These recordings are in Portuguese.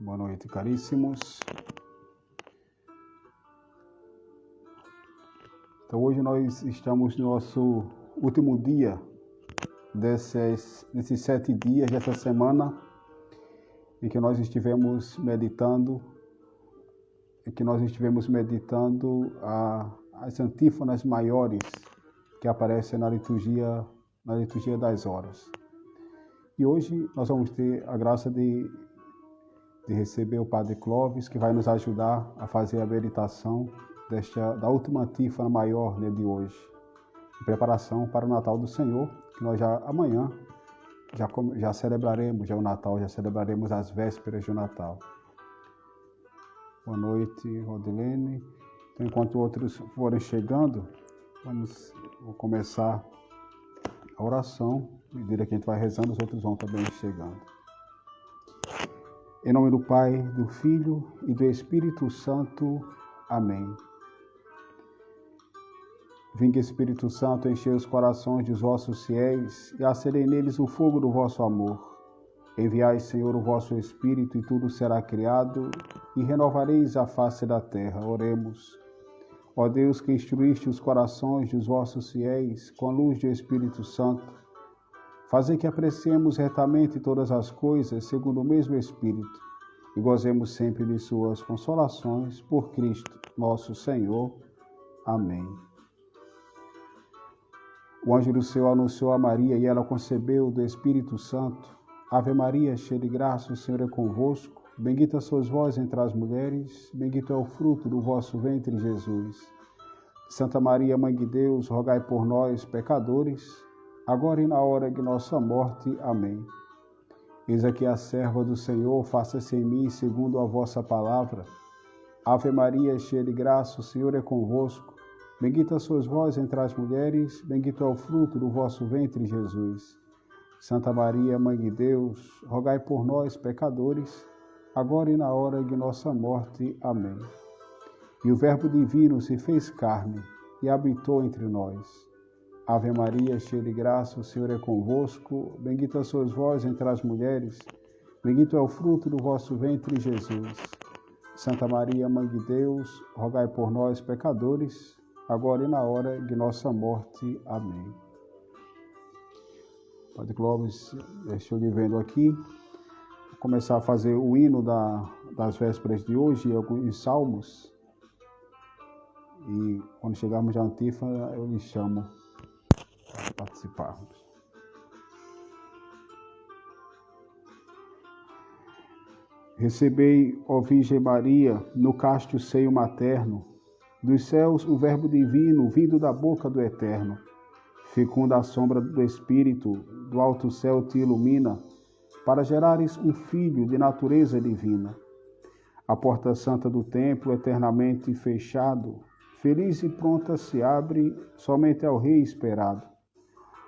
Boa noite, caríssimos. Então, hoje nós estamos no nosso último dia desses 7 dias dessa semana em que nós estivemos meditando, as antífonas maiores que aparecem na liturgia das horas. E hoje nós vamos ter a graça de receber o Padre Clóvis, que vai nos ajudar a fazer a meditação da última antífona maior de hoje, em preparação para o Natal do Senhor, que nós amanhã já celebraremos o Natal, já celebraremos as vésperas do Natal. Boa noite, Rodilene. Então, enquanto outros forem chegando, vou começar a oração. À medida que a gente vai rezando, os outros vão também chegando. Em nome do Pai, do Filho e do Espírito Santo. Amém. Vinde, Espírito Santo, enchei os corações dos vossos fiéis e acendei neles o fogo do vosso amor. Enviai, Senhor, o vosso Espírito e tudo será criado e renovareis a face da terra. Oremos. Ó Deus, que instruíste os corações dos vossos fiéis com a luz do Espírito Santo, fazei que apreciemos retamente todas as coisas segundo o mesmo Espírito e gozemos sempre de suas consolações por Cristo, nosso Senhor. Amém. O anjo do Senhor anunciou a Maria e ela concebeu do Espírito Santo. Ave Maria, cheia de graça, o Senhor é convosco. Bendita sois vós entre as mulheres, bendito é o fruto do vosso ventre, Jesus. Santa Maria, Mãe de Deus, rogai por nós, pecadores, agora e na hora de nossa morte. Amém. Eis aqui a serva do Senhor, faça-se em mim segundo a vossa palavra. Ave Maria, cheia de graça, o Senhor é convosco. Bendita sois vós entre as mulheres, bendito é o fruto do vosso ventre, Jesus. Santa Maria, Mãe de Deus, rogai por nós, pecadores, agora e na hora de nossa morte. Amém. E o Verbo divino se fez carne e habitou entre nós. Ave Maria, cheia de graça, o Senhor é convosco. Bendita sois vós entre as mulheres, bendito é o fruto do vosso ventre, Jesus. Santa Maria, Mãe de Deus, rogai por nós, pecadores, agora e na hora de nossa morte. Amém. Padre Clóvis, estou lhe vendo aqui. Vou começar a fazer o hino das vésperas de hoje, alguns salmos. E quando chegarmos à antífona, eu lhe chamo para participarmos. Recebei, ó Virgem Maria, no cástio seio materno, dos céus o Verbo divino, vindo da boca do Eterno. Fecunda a sombra do Espírito, do alto céu te ilumina, para gerares um filho de natureza divina. A porta santa do templo, eternamente fechado, feliz e pronta se abre somente ao Rei esperado.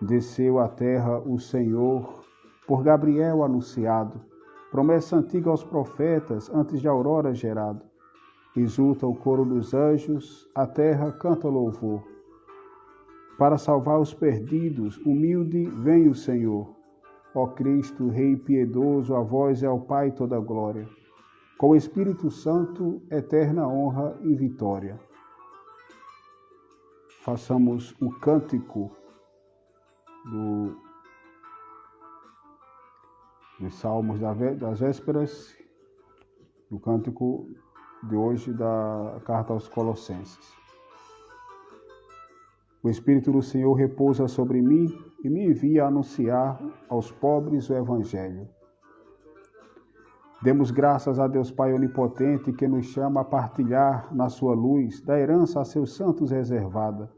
Desceu à terra o Senhor, por Gabriel anunciado, promessa antiga aos profetas, antes de aurora gerado. Exulta o coro dos anjos, a terra canta louvor. Para salvar os perdidos, humilde vem o Senhor. Ó Cristo, Rei piedoso, a vós é ao Pai toda a glória. Com o Espírito Santo, eterna honra e vitória. Façamos o cântico dos Salmos das Vésperas, do cântico de hoje da Carta aos Colossenses. O Espírito do Senhor repousa sobre mim e me envia a anunciar aos pobres o Evangelho. Demos graças a Deus Pai Onipotente, que nos chama a partilhar na sua luz da herança a seus santos reservada.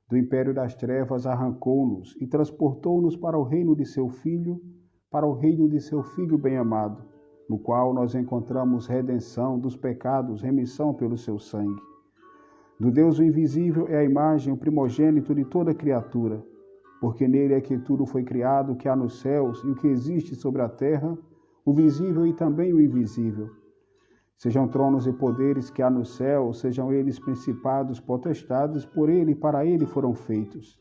Do império das trevas arrancou-nos e transportou-nos para o reino de seu Filho, para o reino de seu Filho bem-amado, no qual nós encontramos redenção dos pecados, remissão pelo seu sangue. Do Deus o invisível é a imagem, o primogênito de toda criatura, porque nele é que tudo foi criado, o que há nos céus e o que existe sobre a terra, o visível e também o invisível. Sejam tronos e poderes que há no céu, sejam eles principados, potestades, por ele e para ele foram feitos.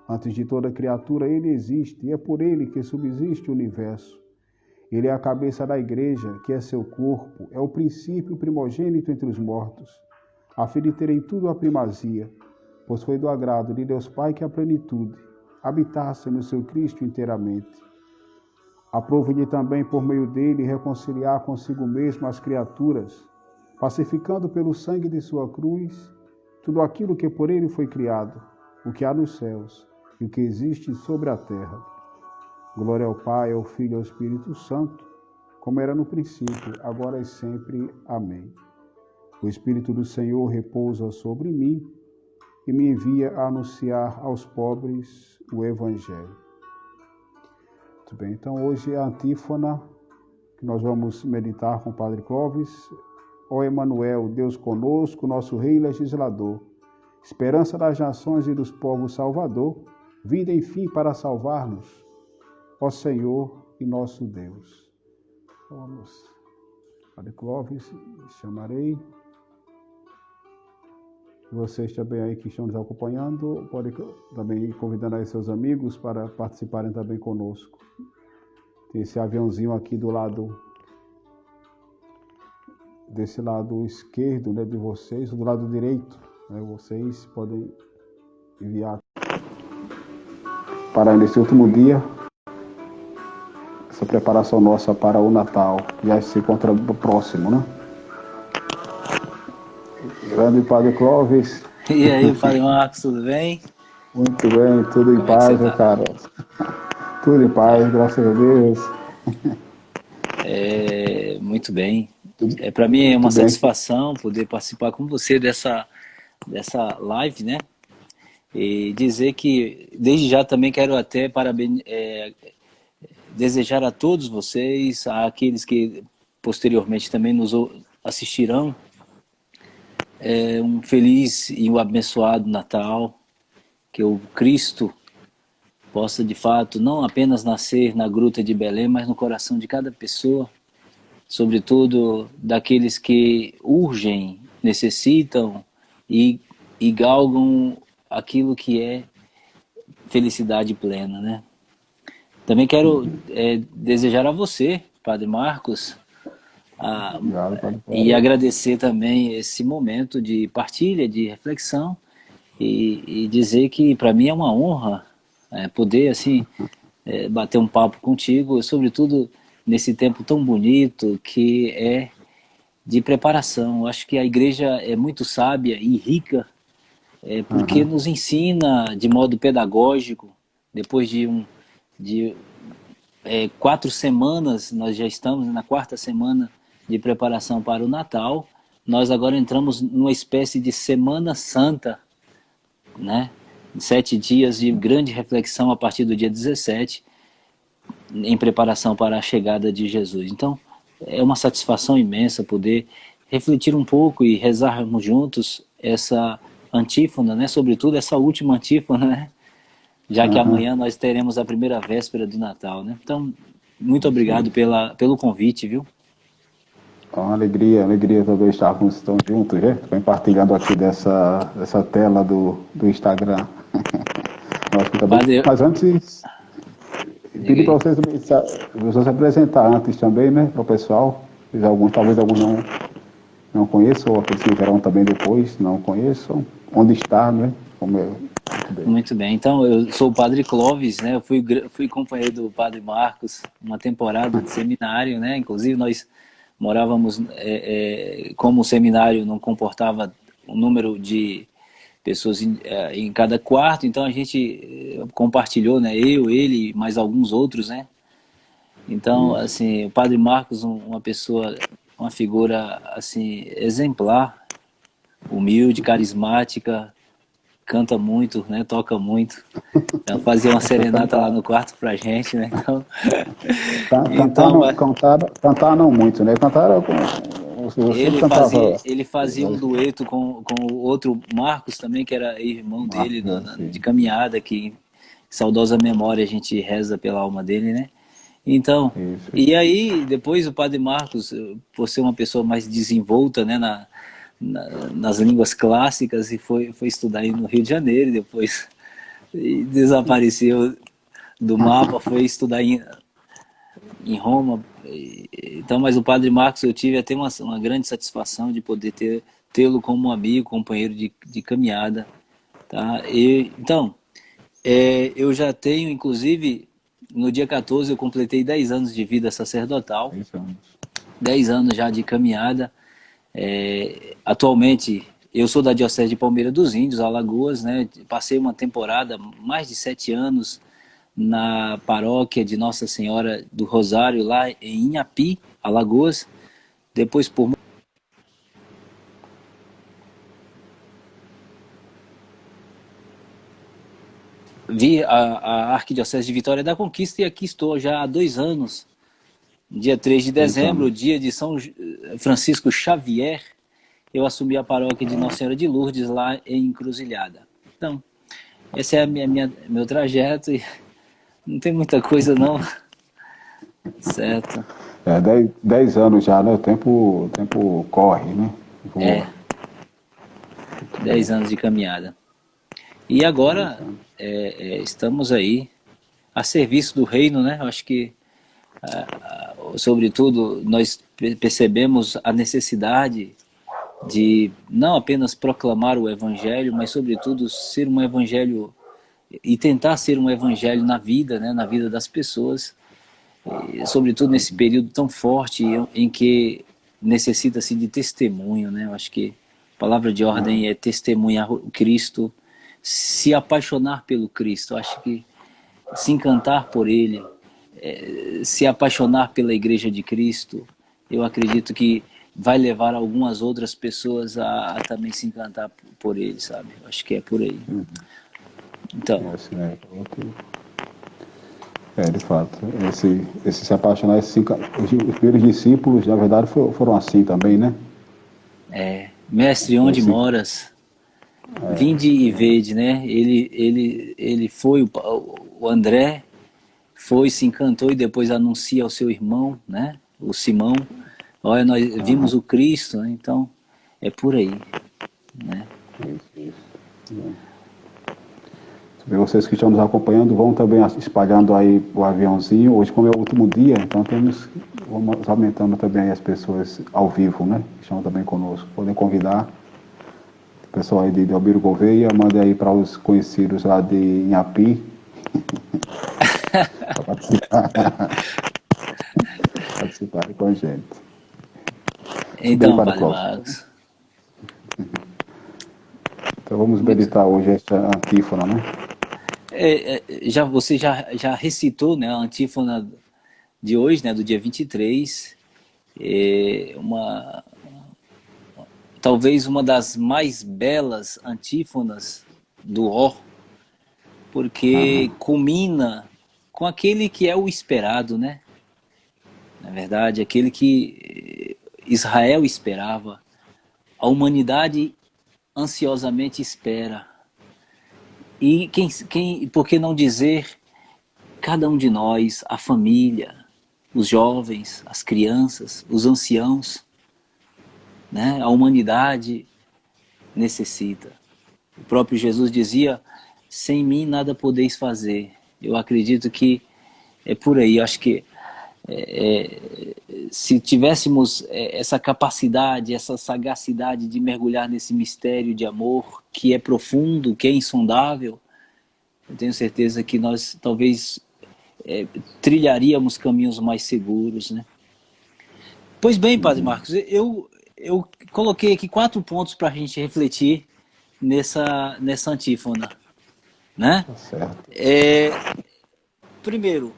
Antes de toda criatura ele existe, e é por ele que subsiste o universo. Ele é a cabeça da igreja, que é seu corpo, é o princípio primogênito entre os mortos, a fim de ter em tudo a primazia, pois foi do agrado de Deus Pai que a plenitude habitasse no seu Cristo inteiramente. Aprove-lhe também por meio dele reconciliar consigo mesmo as criaturas, pacificando pelo sangue de sua cruz tudo aquilo que por ele foi criado, o que há nos céus e o que existe sobre a terra. Glória ao Pai, ao Filho e ao Espírito Santo, como era no princípio, agora e sempre. Amém. O Espírito do Senhor repousa sobre mim e me envia a anunciar aos pobres o Evangelho. Muito bem, então hoje é a antífona que nós vamos meditar com o Padre Clóvis. Ó Emanuel, Deus conosco, nosso Rei Legislador, esperança das nações e dos povos Salvador, vinda enfim para salvar-nos, ó Senhor e nosso Deus. Vamos, Padre Clóvis, chamarei. Vocês também aí que estão nos acompanhando, podem também ir convidando aí seus amigos para participarem também conosco. Tem esse aviãozinho aqui do lado, desse lado esquerdo, né, de vocês, do lado direito, né, vocês podem enviar para nesse último dia essa preparação nossa para o Natal, já se encontra próximo, né? Grande Padre Clóvis. E aí, Padre Marcos, tudo bem? Muito bem, tudo em paz, tá? Cara. Tudo em paz, graças a Deus. Muito bem. Para mim é uma satisfação poder participar com você dessa live, né? E dizer que desde já também quero até desejar a todos vocês, àqueles que posteriormente também nos assistirão, um feliz e um abençoado Natal, que o Cristo possa de fato não apenas nascer na gruta de Belém, mas no coração de cada pessoa, sobretudo daqueles que urgem, necessitam e galgam aquilo que é felicidade plena, né? Também quero desejar a você, Padre Marcos, e agradecer também esse momento de partilha, de reflexão, e dizer que para mim é uma honra poder assim bater um papo contigo, sobretudo nesse tempo tão bonito que é de preparação. Eu acho que a igreja é muito sábia e rica, porque nos ensina de modo pedagógico. Depois de 4 semanas, nós já estamos na 4ª semana de preparação para o Natal. Nós agora entramos numa espécie de Semana Santa, né? 7 dias de grande reflexão a partir do dia 17, em preparação para a chegada de Jesus. Então, é uma satisfação imensa poder refletir um pouco e rezarmos juntos essa antífona, né? Sobretudo essa última antífona, né? Já que amanhã nós teremos a primeira véspera do Natal, né? Então, muito obrigado pelo convite, viu? É uma alegria também estar com vocês juntos, né? Compartilhando aqui dessa tela do Instagram. Mas antes, pedir para vocês se apresentar antes também, né? Para o pessoal. Talvez alguns não conheçam, ou aqueles que verão também depois não conheçam. Onde está, né? Muito bem. Então, eu sou o Padre Clóvis, né? Eu fui companheiro do Padre Marcos uma temporada de seminário, né? Inclusive, nós morávamos, como o seminário não comportava um número de pessoas em cada quarto, então a gente compartilhou, né? Eu, ele e mais alguns outros, né? Então, assim, o Padre Marcos, uma pessoa, uma figura, assim, exemplar, humilde, carismática, canta muito, né? Toca muito. Então, fazia uma serenata lá no quarto pra gente, né? Cantar não muito, né? Cantar era com... Ele fazia um dueto com o outro Marcos também, que era irmão dele, de caminhada, que saudosa memória a gente reza pela alma dele, né? Então, e aí depois o Padre Marcos, por ser uma pessoa mais desenvolta, né, nas línguas clássicas, e foi estudar aí no Rio de Janeiro, depois desapareceu do mapa, foi estudar em Roma, Então, mas o Padre Marcos, eu tive até uma grande satisfação de poder tê-lo como um amigo, companheiro de caminhada, tá? Então, eu já tenho, inclusive, no dia 14 eu completei 10 anos de vida sacerdotal, 10 anos já de caminhada. Atualmente, eu sou da Diocese de Palmeira dos Índios, Alagoas, né? Passei uma temporada, mais de 7 anos, na paróquia de Nossa Senhora do Rosário, lá em Inhapi, Alagoas. Depois, vi a Arquidiocese de Vitória da Conquista e aqui estou já há 2 anos, dia 3 de dezembro, dia de São Francisco Xavier, eu assumi a paróquia de Nossa Senhora de Lourdes, lá em Encruzilhada. Então, esse é meu trajeto e não tem muita coisa não, certo? 10 anos já, né? O tempo corre, né? Voa. 10 anos de caminhada. E agora estamos aí a serviço do reino, né? Eu acho que, sobretudo, nós percebemos a necessidade de não apenas proclamar o evangelho, mas sobretudo ser um evangelho e tentar ser um evangelho na vida, né? Na vida das pessoas, e, sobretudo nesse período tão forte em que necessita-se de testemunho, né? Eu acho que a palavra de ordem é testemunhar o Cristo, se apaixonar pelo Cristo. Eu acho que se encantar por Ele, se apaixonar pela Igreja de Cristo, eu acredito que vai levar algumas outras pessoas a também se encantar por Ele, sabe? Eu acho que é por aí. Então, de fato. Esse se apaixonar, os primeiros discípulos, na verdade, foram assim também, né? Mestre, onde moras? Vinde e vede, né? Ele foi, o André foi, se encantou e depois anuncia ao seu irmão, né? O Simão, olha, nós vimos o Cristo, né? Então é por aí, né? Vocês que estão nos acompanhando vão também espalhando aí o aviãozinho. Hoje, como é o último dia, então vamos aumentando também as pessoas ao vivo, né? Que estão também conosco. Podem convidar o pessoal aí de Albiro Gouveia, manda aí para os conhecidos lá de Inhapi. Participarem com a gente. Então, Padre Marcos. Então vamos meditar hoje esta antífona, né? Você já recitou, né, a antífona de hoje, né, do dia 23, talvez uma das mais belas antífonas do Or, porque culmina com aquele que é o esperado, né? Na verdade, aquele que Israel esperava, a humanidade ansiosamente espera. E por que não dizer, cada um de nós, a família, os jovens, as crianças, os anciãos, né? A humanidade necessita. O próprio Jesus dizia, sem mim nada podeis fazer. Eu acredito que é por aí. Eu acho que se tivéssemos essa capacidade, essa sagacidade de mergulhar nesse mistério de amor que é profundo, que é insondável, eu tenho certeza que nós talvez trilharíamos caminhos mais seguros, né? Pois bem, Padre Marcos, eu coloquei aqui 4 pontos para a gente refletir nessa antífona, né? Certo. Primeiro,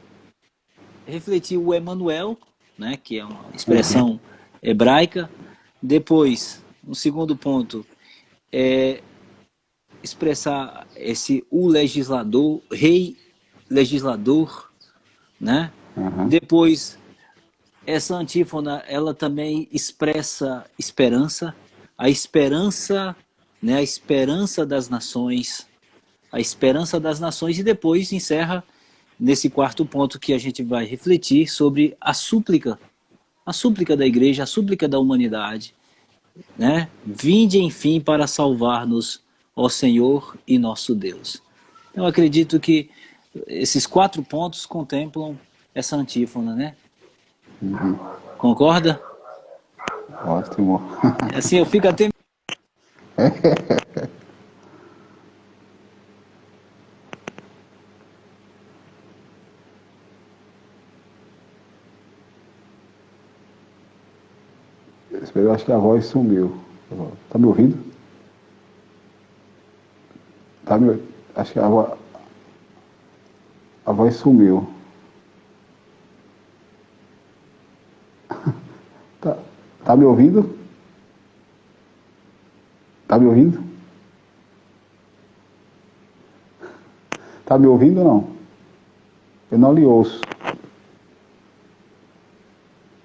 refletir o Emanuel, né, que é uma expressão hebraica. Depois, um segundo ponto, expressar o legislador, rei legislador, né? Depois, essa antífona, ela também expressa esperança, a esperança, né, a esperança das nações, e depois encerra nesse 4º ponto que a gente vai refletir sobre a súplica da igreja, a súplica da humanidade, né? Vinde enfim para salvar-nos, ó Senhor e nosso Deus. Eu acredito que esses 4 pontos contemplam essa antífona, né? Uhum. Concorda? Ótimo. Assim, eu fico até... Eu acho que a voz sumiu. Tá me ouvindo? Tá me... Acho que a voz sumiu. Tá, tá me ouvindo? Tá me ouvindo? Tá me ouvindo ou não? Eu não lhe ouço.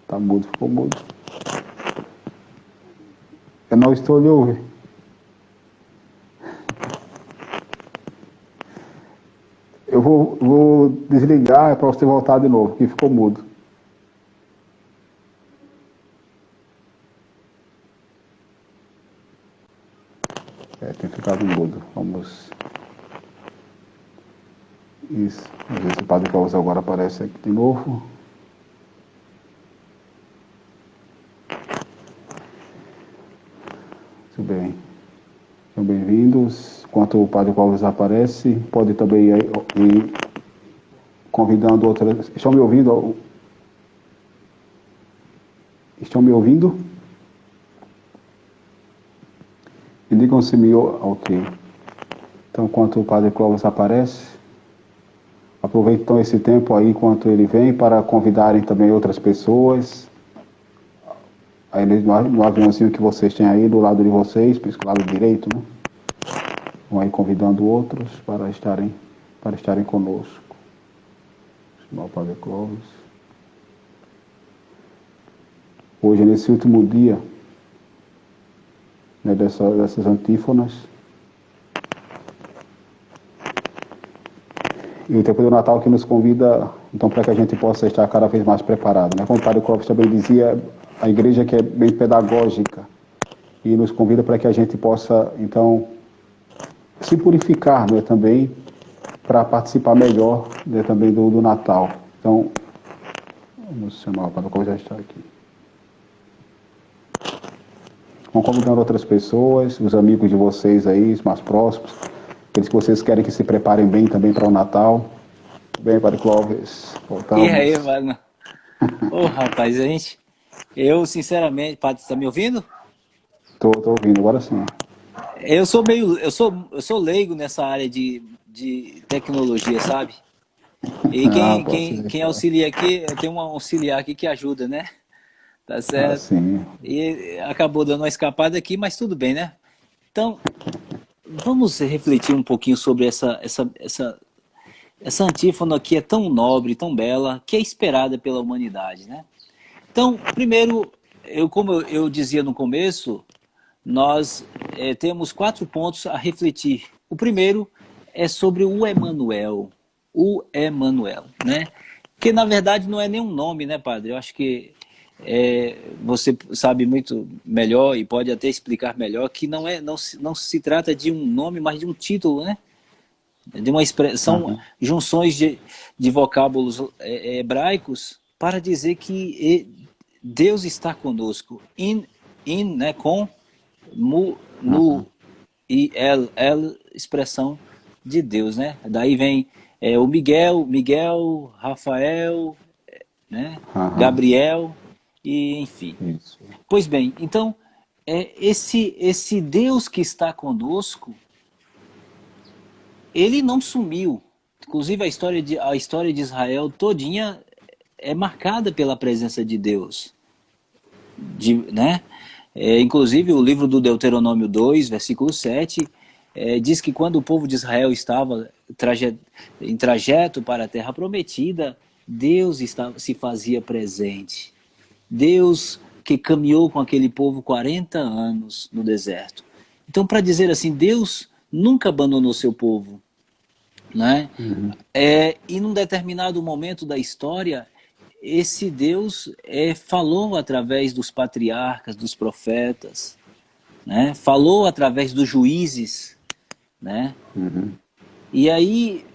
Tá mudo, ficou mudo. Eu não estou lhe ouvindo. Eu vou desligar para você voltar de novo, que ficou mudo. Tem ficado mudo. Vamos. Isso. Às vezes o Padre Cláudio agora aparece aqui de novo. Muito bem. Sejam bem-vindos. Enquanto o Padre Cláudio aparece, pode também ir convidando outras. Estão me ouvindo? Estão me ouvindo? Me digam se me ok. Então, enquanto o Padre Clóvis aparece, aproveitem então esse tempo aí, enquanto ele vem, para convidarem também outras pessoas. Aí no aviãozinho que vocês têm aí, do lado de vocês, do lado direito, né? Vão aí convidando outros para estarem conosco. Chamar o Padre Clóvis. Hoje, nesse último dia, né, dessas antífonas, e o tempo do Natal que nos convida, então, para que a gente possa estar cada vez mais preparado, né? Como o Padre Clóvis também dizia, a igreja que é bem pedagógica e nos convida para que a gente possa, então, se purificar, né, também, para participar melhor, né, também do Natal. Então, vamos chamar o Padre Clóvis, já está aqui. Vão convidando outras pessoas, os amigos de vocês aí, os mais próximos, aqueles que vocês querem que se preparem bem também para o Natal. Bem, Padre Clóvis, voltamos. E aí, mano? Ô, rapaz, eu sinceramente, Padre, tá me ouvindo? Tô ouvindo, agora sim. Eu sou leigo nessa área de tecnologia, sabe? E quem auxilia aqui, tem um auxiliar aqui que ajuda, né? Tá certo? Sim. E acabou dando uma escapada aqui, mas tudo bem, né? Então, vamos refletir um pouquinho sobre essa antífona que é tão nobre, tão bela, que é esperada pela humanidade, né? Então, primeiro, como eu dizia no começo, nós temos 4 pontos a refletir. O primeiro é sobre o Emanuel, né? Que na verdade não é nenhum nome, né, padre? Eu acho que você sabe muito melhor e pode até explicar melhor que não se trata de um nome, mas de um título, né? De uma expressão, junções de vocábulos hebraicos para dizer que Deus está conosco. Né, com, nu e el, expressão de Deus, né? Daí vem o Miguel, Rafael, né? Gabriel, e enfim. Isso. Pois bem, então, esse Deus que está conosco, ele não sumiu. Inclusive a história de Israel todinha é marcada pela presença de Deus. Né? Inclusive o livro do Deuteronômio 2, versículo 7, diz que quando o povo de Israel estava em trajeto para a terra prometida, Deus se fazia presente. Deus que caminhou com aquele povo 40 anos no deserto. Então, para dizer assim, Deus nunca abandonou seu povo, né? E num determinado momento da história, esse Deus falou através dos patriarcas, dos profetas, né? Falou através dos juízes, né? E aí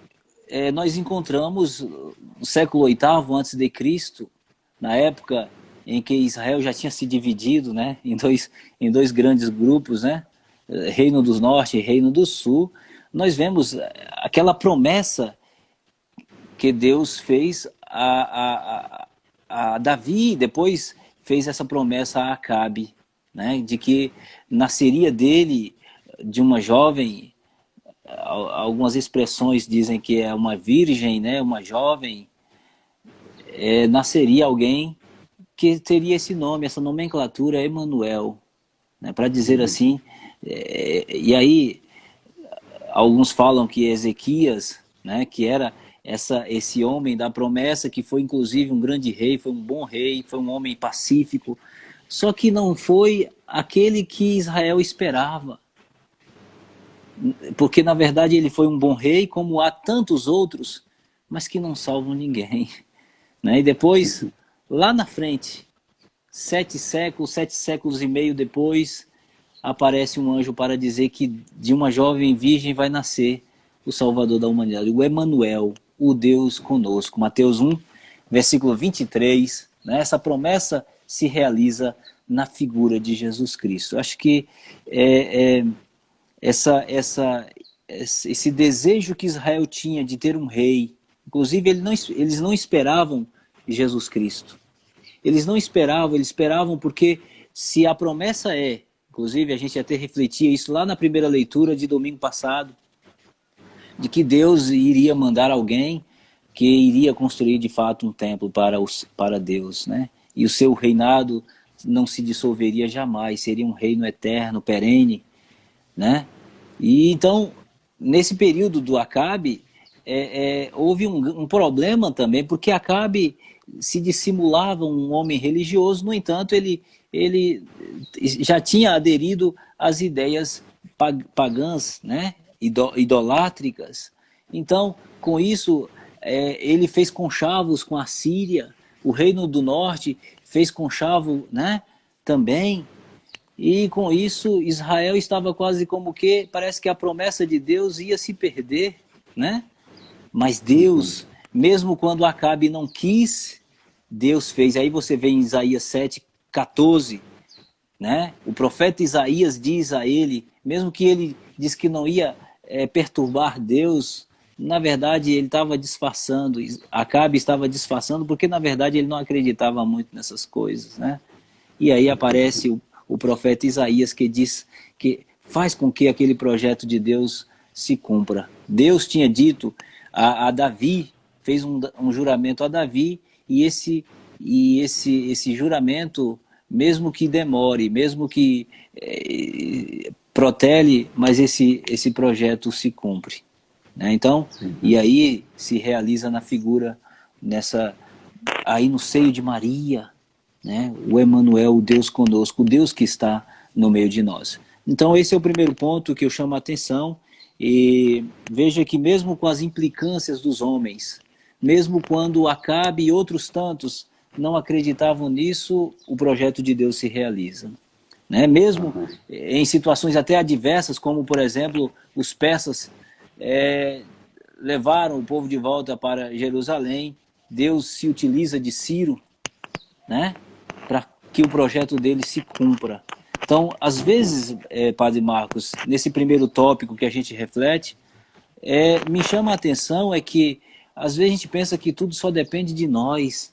nós encontramos no século VIII a.C., na época em que Israel já tinha se dividido, né, em dois grandes grupos, né, Reino do Norte e Reino do Sul, nós vemos aquela promessa que Deus fez a Davi, depois fez essa promessa a Acabe, né, de que nasceria dele, de uma jovem, algumas expressões dizem que é uma virgem, né, uma jovem, nasceria alguém que teria esse nome, essa nomenclatura Emanuel, né, para dizer assim. E aí alguns falam que Ezequias, né, que era esse homem da promessa, que foi inclusive um grande rei, foi um bom rei, foi um homem pacífico, só que não foi aquele que Israel esperava, porque na verdade ele foi um bom rei, como há tantos outros, mas que não salvam ninguém, né? E depois, lá na frente, 7 séculos e meio depois, aparece um anjo para dizer que de uma jovem virgem vai nascer o Salvador da humanidade, o Emanuel, o Deus conosco. Mateus 1, versículo 23, né? Essa promessa se realiza na figura de Jesus Cristo. Acho que esse desejo que Israel tinha de ter um rei, inclusive eles não esperavam Jesus Cristo. Eles não esperavam, eles esperavam porque se a promessa inclusive a gente até refletia isso lá na primeira leitura de domingo passado, de que Deus iria mandar alguém que iria construir de fato um templo para Deus, né? E o seu reinado não se dissolveria jamais, seria um reino eterno, perene, né? E então, nesse período do Acabe, houve um problema também, porque Acabe se dissimulava um homem religioso, no entanto, ele já tinha aderido às ideias pagãs, né? Idolátricas. Então, com isso, ele fez conchavos com a Síria, o Reino do Norte fez conchavo, né? Também. E com isso, Israel estava quase como que, parece que a promessa de Deus ia se perder, né? Mas Deus, mesmo quando Acabe não quis, Deus fez. Aí você vê em Isaías 7:14, né? O profeta Isaías diz a ele, mesmo que ele diz que não ia perturbar Deus, na verdade ele estava disfarçando, Acabe estava disfarçando, porque na verdade ele não acreditava muito nessas coisas, né? E aí aparece o profeta Isaías, que diz que faz com que aquele projeto de Deus se cumpra. Deus tinha dito a Davi, fez um juramento a Davi, e esse juramento, mesmo que demore, mesmo que protele, mas esse projeto se cumpre, né? Então, e aí se realiza na figura, aí no seio de Maria, né? O Emanuel, o Deus conosco, o Deus que está no meio de nós. Então esse é o primeiro ponto que eu chamo a atenção, e veja que mesmo com as implicâncias dos homens, mesmo quando Acabe e outros tantos não acreditavam nisso, o projeto de Deus se realiza, né? Mesmo em situações até adversas, como por exemplo os persas levaram o povo de volta para Jerusalém, Deus se utiliza de Ciro, né, para que o projeto dele se cumpra. Então, às vezes, Padre Marcos, nesse primeiro tópico que a gente reflete, me chama a atenção que às vezes a gente pensa que tudo só depende de nós.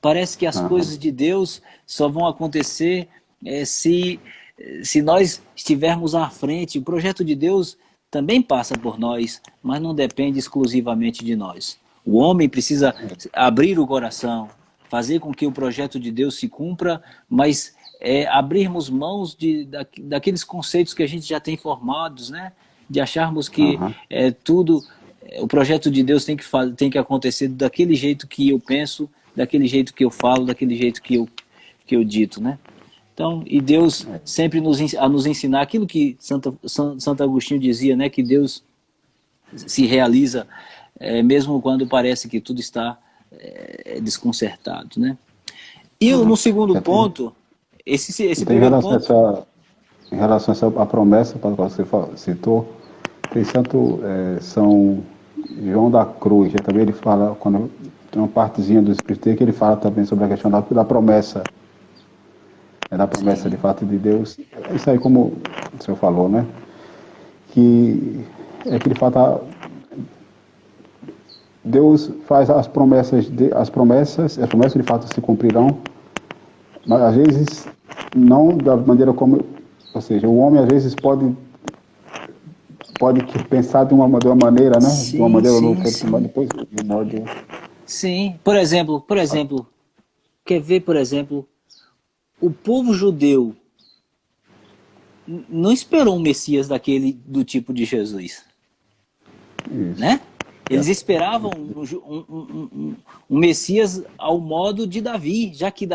Parece que as coisas de Deus só vão acontecer se nós estivermos à frente. O projeto de Deus também passa por nós, mas não depende exclusivamente de nós. O homem precisa abrir o coração, fazer com que o projeto de Deus se cumpra, mas abrirmos mãos daqueles conceitos que a gente já tem formados, né? De acharmos que tudo, o projeto de Deus tem que acontecer daquele jeito que eu penso, daquele jeito que eu falo, daquele jeito que eu dito, né? Então, e Deus sempre a nos ensinar aquilo que Santo Agostinho dizia, né? Que Deus se realiza mesmo quando parece que tudo está desconcertado, né? E no segundo ponto, esse primeiro ponto... Em relação à promessa para a qual você citou, tem São João da Cruz, também ele fala, quando tem uma partezinha do Espírito que ele fala também sobre a questão da promessa. Da promessa, sim, de fato de Deus. É isso aí, como o senhor falou, né? Que é que de fato Deus faz as promessas de fato se cumprirão, mas às vezes não da maneira como, ou seja, o homem às vezes pode pensar de uma maneira, né? Sim, de uma maneira ou sim, outra, sim. mas depois de modo... Sim, por exemplo, quer ver, por exemplo, o povo judeu não esperou um Messias do tipo de Jesus, Isso. né? Eles esperavam um Messias ao modo de Davi, já que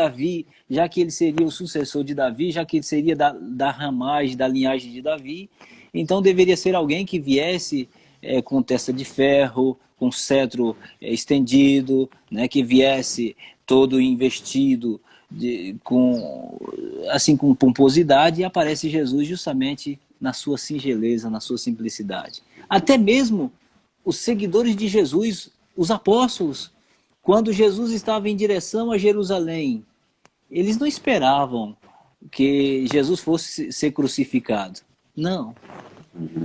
ele seria o sucessor de Davi, já que ele seria da ramagem, da linhagem de Davi, então deveria ser alguém que viesse com testa de ferro, com cetro estendido, né, que viesse todo investido com pomposidade, e aparece Jesus justamente na sua singeleza, na sua simplicidade. Até mesmo os seguidores de Jesus, os apóstolos, quando Jesus estava em direção a Jerusalém, eles não esperavam que Jesus fosse ser crucificado. Não.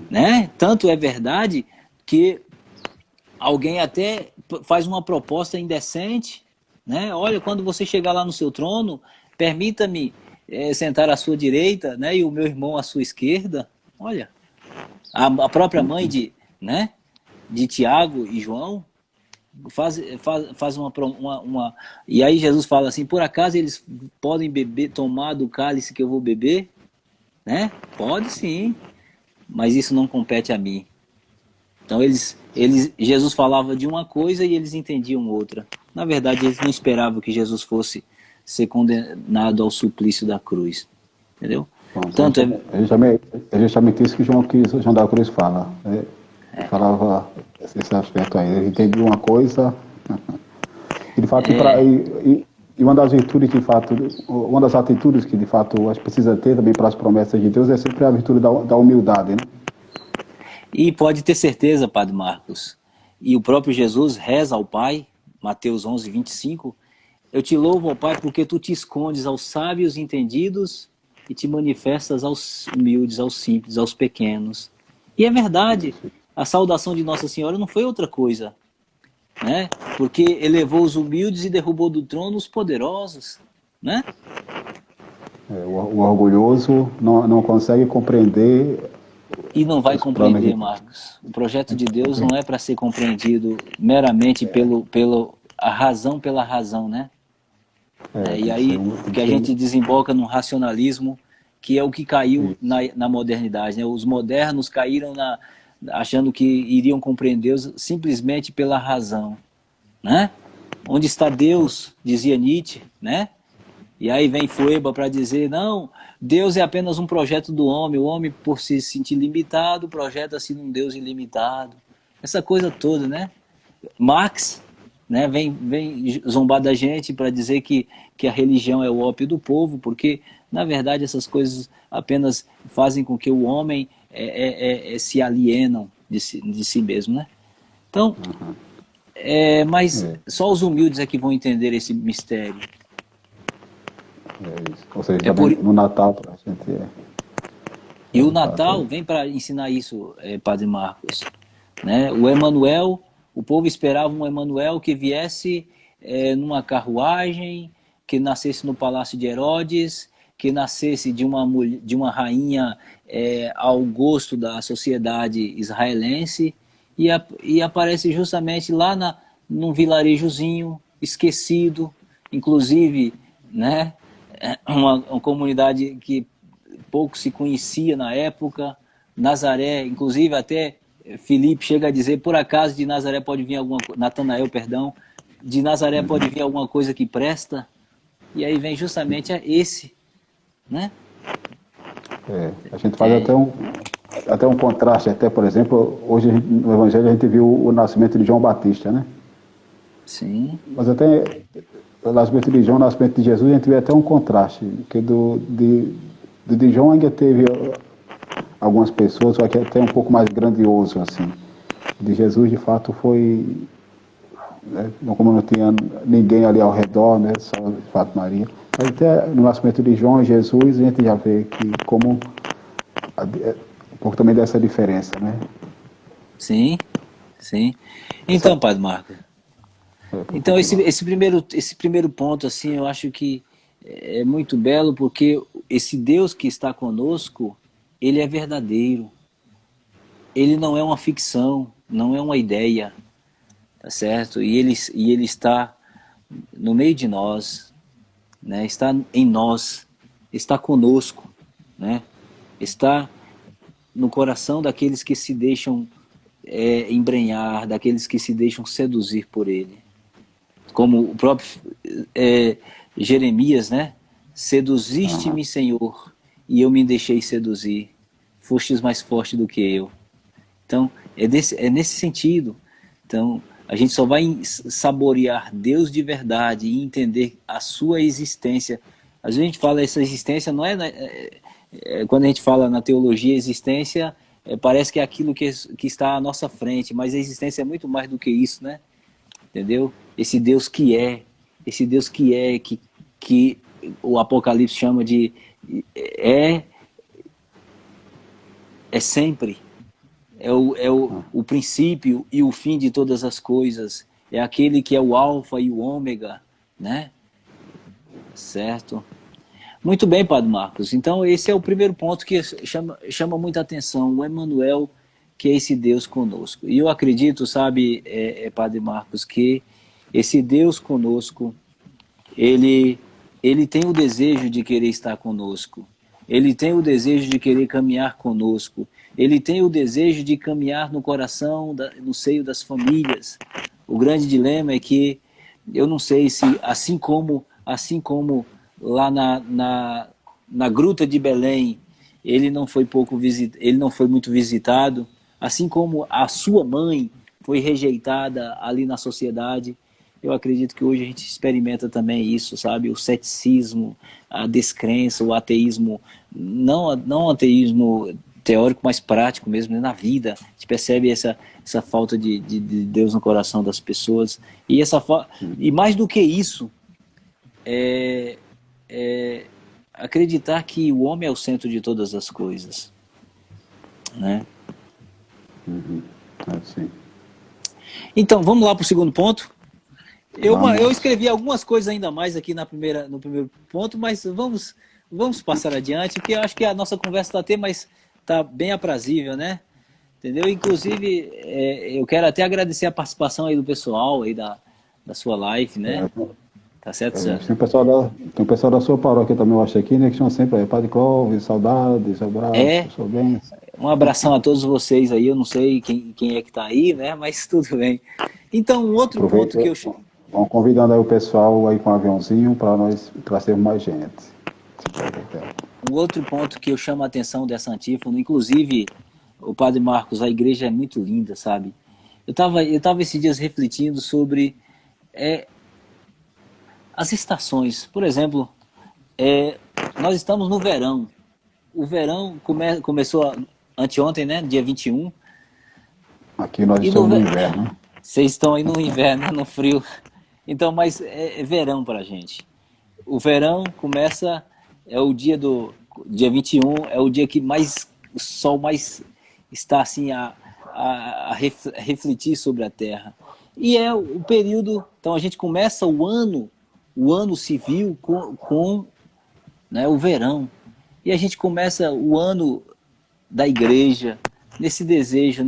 Né? Tanto é verdade que alguém até faz uma proposta indecente, né? Olha, quando você chegar lá no seu trono, permita-me sentar à sua direita, né? E o meu irmão à sua esquerda. Olha, a própria mãe de Tiago e João faz uma... E aí Jesus fala assim, por acaso eles podem tomar do cálice que eu vou beber? Né? Pode sim, mas isso não compete a mim. Então Jesus falava de uma coisa e eles entendiam outra. Na verdade, eles não esperavam que Jesus fosse ser condenado ao suplício da cruz. Entendeu? Bom, tanto é justamente isso que João da Cruz fala. Falava esse aspecto aí. Ele entendia uma coisa. E de fato, e uma das virtudes que de fato, uma das atitudes que de fato a gente precisa ter também para as promessas de Deus é sempre a virtude da humildade, né? E pode ter certeza, Padre Marcos, e o próprio Jesus reza ao Pai, Mateus 11, 25, eu te louvo, ó Pai, porque tu te escondes aos sábios e entendidos e te manifestas aos humildes, aos simples, aos pequenos. E é verdade, a saudação de Nossa Senhora não foi outra coisa, né? Porque elevou os humildes e derrubou do trono os poderosos, né? O orgulhoso não consegue compreender. E não vai compreender, Marcos. O projeto de Deus não é para ser compreendido meramente pela razão, né? E aí que a gente desemboca num racionalismo que é o que caiu na modernidade, né? Os modernos caíram achando que iriam compreender Deus simplesmente pela razão, né? Onde está Deus, dizia Nietzsche, né? E aí vem Feuerbach para dizer, não, Deus é apenas um projeto do homem, o homem por se sentir limitado, projeta-se num Deus ilimitado. Essa coisa toda, né? Marx, né, vem zombar da gente para dizer que a religião é o ópio do povo, porque, na verdade, essas coisas apenas fazem com que o homem se alienam de si mesmo, né? Então, mas só os humildes é que vão entender esse mistério. Isso. Ou seja, no Natal para a gente... E o Natal vem para ensinar isso, Padre Marcos. Né? O Emanuel, o povo esperava um Emanuel que viesse numa carruagem, que nascesse no palácio de Herodes, que nascesse de uma rainha ao gosto da sociedade israelense, e aparece justamente lá num vilarejozinho esquecido, inclusive, né? Uma comunidade que pouco se conhecia na época, Nazaré, inclusive até Filipe chega a dizer, por acaso de Nazaré pode vir Natanael, perdão, de Nazaré pode vir alguma coisa que presta, e aí vem justamente esse, né? A gente faz até um contraste, por exemplo, hoje no Evangelho a gente viu o nascimento de João Batista, né? Sim. Mas até o nascimento de João, o nascimento de Jesus, a gente vê até um contraste, porque de João ainda teve algumas pessoas, só que até um pouco mais grandioso, assim. De Jesus, de fato, foi né? Como não tinha ninguém ali ao redor, né? Só de fato Maria. Mas até no nascimento de João e Jesus, a gente já vê que como um pouco também dessa diferença, né? Sim, sim. Essa, Então, Padre Marcos, para então continuar. esse primeiro ponto, assim, eu acho que é muito belo, porque esse Deus que está conosco, ele é verdadeiro. Ele não é uma ficção, não é uma ideia, tá certo? E ele está no meio de nós, né? Está em nós, está conosco, né? Está no coração daqueles que se deixam embrenhar, daqueles que se deixam seduzir por ele. Como o próprio é, Jeremias, né? Aham. Seduziste-me, Senhor, e eu me deixei seduzir. Fostes mais forte do que eu. Então, é nesse sentido. Então, a gente só vai saborear Deus de verdade e entender a sua existência. Às vezes a gente fala essa existência, não é, quando a gente fala na teologia, existência, parece que é aquilo que está à nossa frente, mas a existência é muito mais do que isso, né? Entendeu? Esse Deus que o Apocalipse chama de é, é sempre. O princípio e o fim de todas as coisas. É aquele que é o alfa e o ômega, né? Certo? Muito bem, Padre Marcos. Então, esse é o primeiro ponto que chama muita atenção. O Emmanuel, que é esse Deus conosco. E eu acredito, sabe, Padre Marcos, que esse Deus conosco, ele, ele tem o desejo de querer estar conosco. Ele tem o desejo de querer caminhar conosco. Ele tem o desejo de caminhar no coração, no seio das famílias. O grande dilema é que eu não sei se, assim como lá na Gruta de Belém, ele não foi muito visitado, assim como a sua mãe foi rejeitada ali na sociedade. Eu acredito que hoje a gente experimenta também isso, sabe? O ceticismo, a descrença, o ateísmo, não o ateísmo teórico, mas prático mesmo, né? Na vida. A gente percebe essa falta de Deus no coração das pessoas. E mais do que isso, é acreditar que o homem é o centro de todas as coisas, né? Uhum. Sim. Então, vamos lá para o segundo ponto. Eu Vamos. escrevi algumas coisas ainda mais aqui no primeiro ponto, mas vamos passar adiante, porque eu acho que a nossa conversa está até mais, tá bem aprazível, né? Entendeu? Inclusive, eu quero até agradecer a participação aí do pessoal aí da sua live, né? Tá certo, senhor? Tem o pessoal da sua paróquia também, eu acho aqui, né? Que chama sempre Padre Clóvis, saudades, É, abraços, sou bem. um abração a todos vocês aí, eu não sei quem é que tá aí, né? Mas tudo bem. Então, um outro ponto Aproveita, que eu... vão convidando aí o pessoal aí com um aviãozinho para nós trazermos mais gente. Um outro ponto que eu chamo a atenção dessa antífona, inclusive, o Padre Marcos, a igreja é muito linda, sabe? Eu tava esses dias refletindo sobre as estações. Por exemplo, nós estamos no verão. O verão começou anteontem, né? Dia 21. Aqui nós E no, estamos no inverno. vocês estão aí no inverno, né? No frio. Então, mas é verão pra gente. O verão começa, é o dia 21, é o dia que o sol mais está assim a refletir sobre a Terra. E é o período, então a gente começa o ano civil com né, o verão. E a gente começa o ano da igreja nesse desejo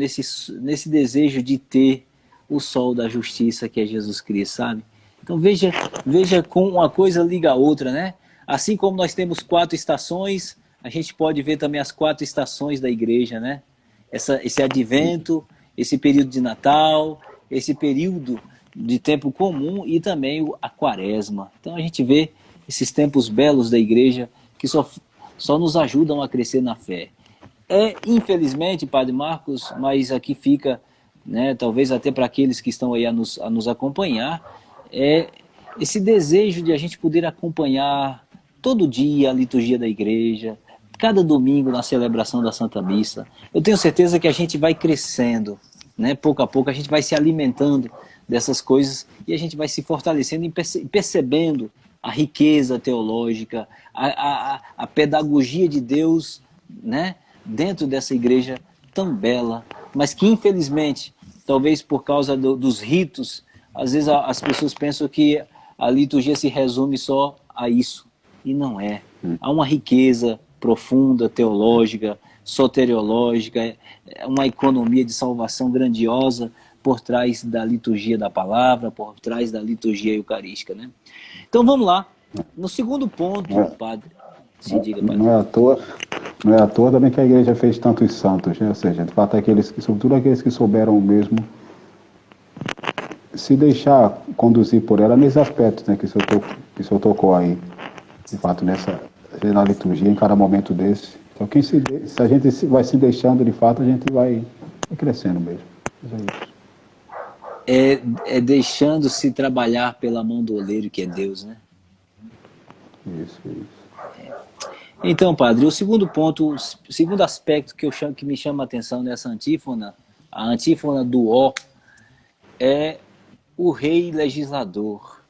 de ter o sol da justiça que é Jesus Cristo, sabe? Então veja como uma coisa liga a outra, né? Assim como nós temos 4 estações, a gente pode ver também as 4 estações da igreja, né? Esse advento, esse período de Natal, esse período de tempo comum e também a quaresma. Então a gente vê esses tempos belos da igreja que só nos ajudam a crescer na fé. Infelizmente, Padre Marcos, mas aqui fica, né, talvez até para aqueles que estão aí a nos acompanhar, esse desejo de a gente poder acompanhar todo dia a liturgia da igreja, cada domingo na celebração da Santa Missa. Eu tenho certeza que a gente vai crescendo, né? Pouco a pouco a gente vai se alimentando dessas coisas, e a gente vai se fortalecendo e percebendo a riqueza teológica, a pedagogia de Deus, né, dentro dessa igreja tão bela, mas que infelizmente, talvez por causa dos ritos, às vezes as pessoas pensam que a liturgia se resume só a isso, e não é. Há uma riqueza profunda, teológica, soteriológica, uma economia de salvação grandiosa por trás da liturgia da palavra, por trás da liturgia eucarística, né? Então vamos lá. No segundo ponto, padre, se diga, padre. Não é à toa também que a igreja fez tantos santos, né? Ou seja, de fato, sobretudo aqueles que souberam mesmo se deixar conduzir por ela nesses aspectos, né, que o senhor tocou aí, de fato, na liturgia, em cada momento desse. Então, se a gente vai se deixando, de fato, a gente vai crescendo mesmo. É deixando-se trabalhar pela mão do oleiro, que é Deus, né? Isso. Então, padre, o segundo ponto, o segundo aspecto que me chama a atenção nessa antífona, a antífona do ó, é o rei legislador.